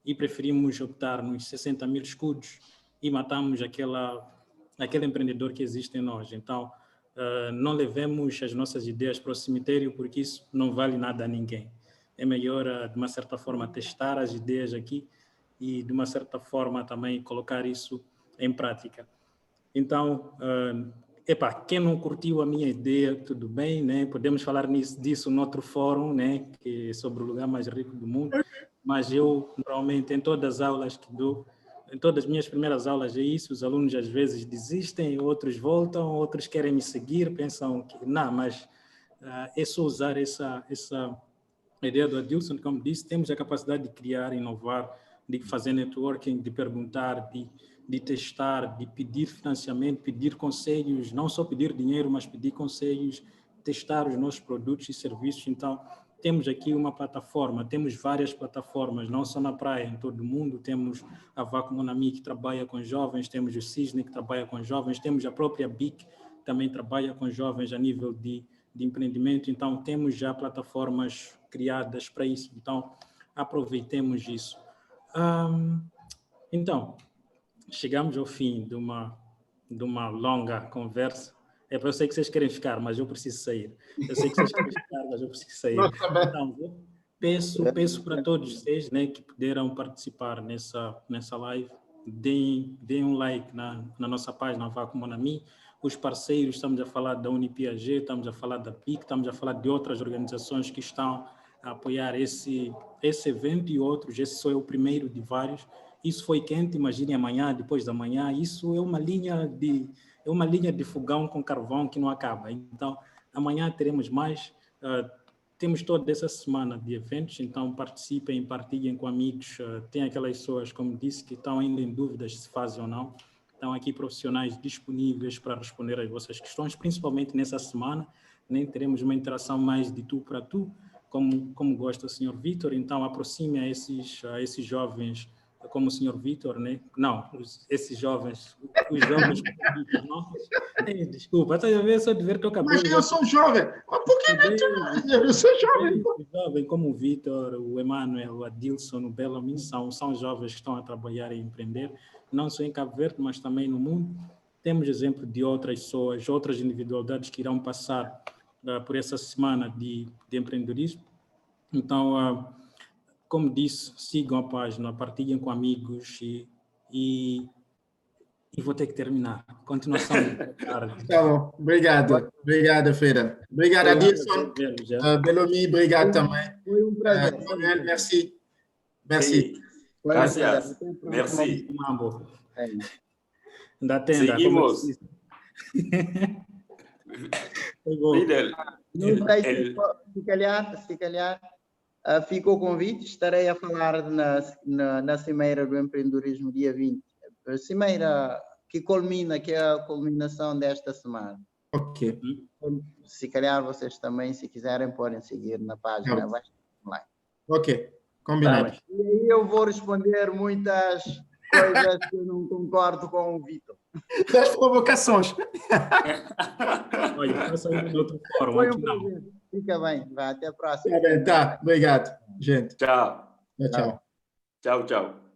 e preferimos optar nos 60 mil escudos e matamos aquele empreendedor que existe em nós. Então, não levemos as nossas ideias para o cemitério, porque isso não vale nada a ninguém. É melhor, de uma certa forma, testar as ideias aqui e, de uma certa forma, também colocar isso em prática. Então, quem não curtiu a minha ideia, tudo bem, né? Podemos falar disso em outro fórum, né? Que é sobre o lugar mais rico do mundo. Mas eu, normalmente, em todas as aulas que dou, em todas as minhas primeiras aulas é isso, os alunos às vezes desistem, outros voltam, outros querem me seguir, pensam que não, mas é só usar essa ideia do Adilson, como disse, temos a capacidade de criar, inovar, de fazer networking, de perguntar, de testar, de pedir financiamento, pedir conselhos, não só pedir dinheiro, mas pedir conselhos, testar os nossos produtos e serviços. Então, temos aqui uma plataforma, temos várias plataformas, não só na praia, em todo o mundo. Temos a Vaco Monami, que trabalha com jovens, temos o Cisne, que trabalha com jovens, temos a própria BIC, que também trabalha com jovens a nível de empreendimento. Então, temos já plataformas criadas para isso. Então, aproveitemos isso. Então, chegamos ao fim de uma longa conversa. Eu sei que vocês querem ficar, mas eu preciso sair. Eu sei que vocês querem ficar, mas eu preciso sair. Então, peço para todos vocês, né, que puderam participar nessa live, deem um like na nossa página Vaco Monami. Os parceiros, estamos a falar da Unipiaget, estamos a falar da PIC, estamos a falar de outras organizações que estão a apoiar esse evento e outros. Esse só é o primeiro de vários. Isso foi quente, imagine amanhã, depois da manhã. Isso é uma linha de fogão com carvão que não acaba. Então, amanhã teremos mais. temos toda essa semana de eventos, então participem, partilhem com amigos. Tem aquelas pessoas, como disse, que estão ainda em dúvidas se fazem ou não. Estão aqui profissionais disponíveis para responder às vossas questões, principalmente nessa semana. Nem teremos uma interação mais de tu para tu, como gosta o Sr. Vítor. Então, aproxime a esses jovens, como o Sr. Vítor, né? Não, esses jovens, os jovens como o Vítor, não. Desculpa, estás a ver, só de ver teu cabelo. Mas eu sou jovem. Mas por que eu sou jovem? Jovem como o Vítor, o Emmanuel, o Adilson, o Bellamy, são jovens que estão a trabalhar e empreender, não só em Cabo Verde, mas também no mundo. Temos exemplo de outras pessoas, outras individualidades que irão passar por essa semana de empreendedorismo. Então, como disse, sigam a página, partilhem com amigos e vou ter que terminar. Continuação. Tá bom. Obrigado. Obrigado, Feira. Obrigado, Adilson. Bellamy, obrigado também. Foi um prazer. Manuel, merci. Merci. Gracias. Merci. Da tenda. Seguimos. Fidel. Não sei se calhar ficou o convite, estarei a falar na Cimeira do Empreendedorismo dia 20. A Cimeira que culmina, que é a culminação desta semana. Ok. Se calhar vocês também, se quiserem, podem seguir na página. Vai lá. Ok, combinado. E aí eu vou responder muitas coisas que eu não concordo com o Vítor. Das provocações. Olha, faça aí de outra forma. Foi um prazer. Fica bem. Vai, até a próxima. Tá bem, tá. Obrigado, gente. Tchau. Tchau. Tchau, tchau.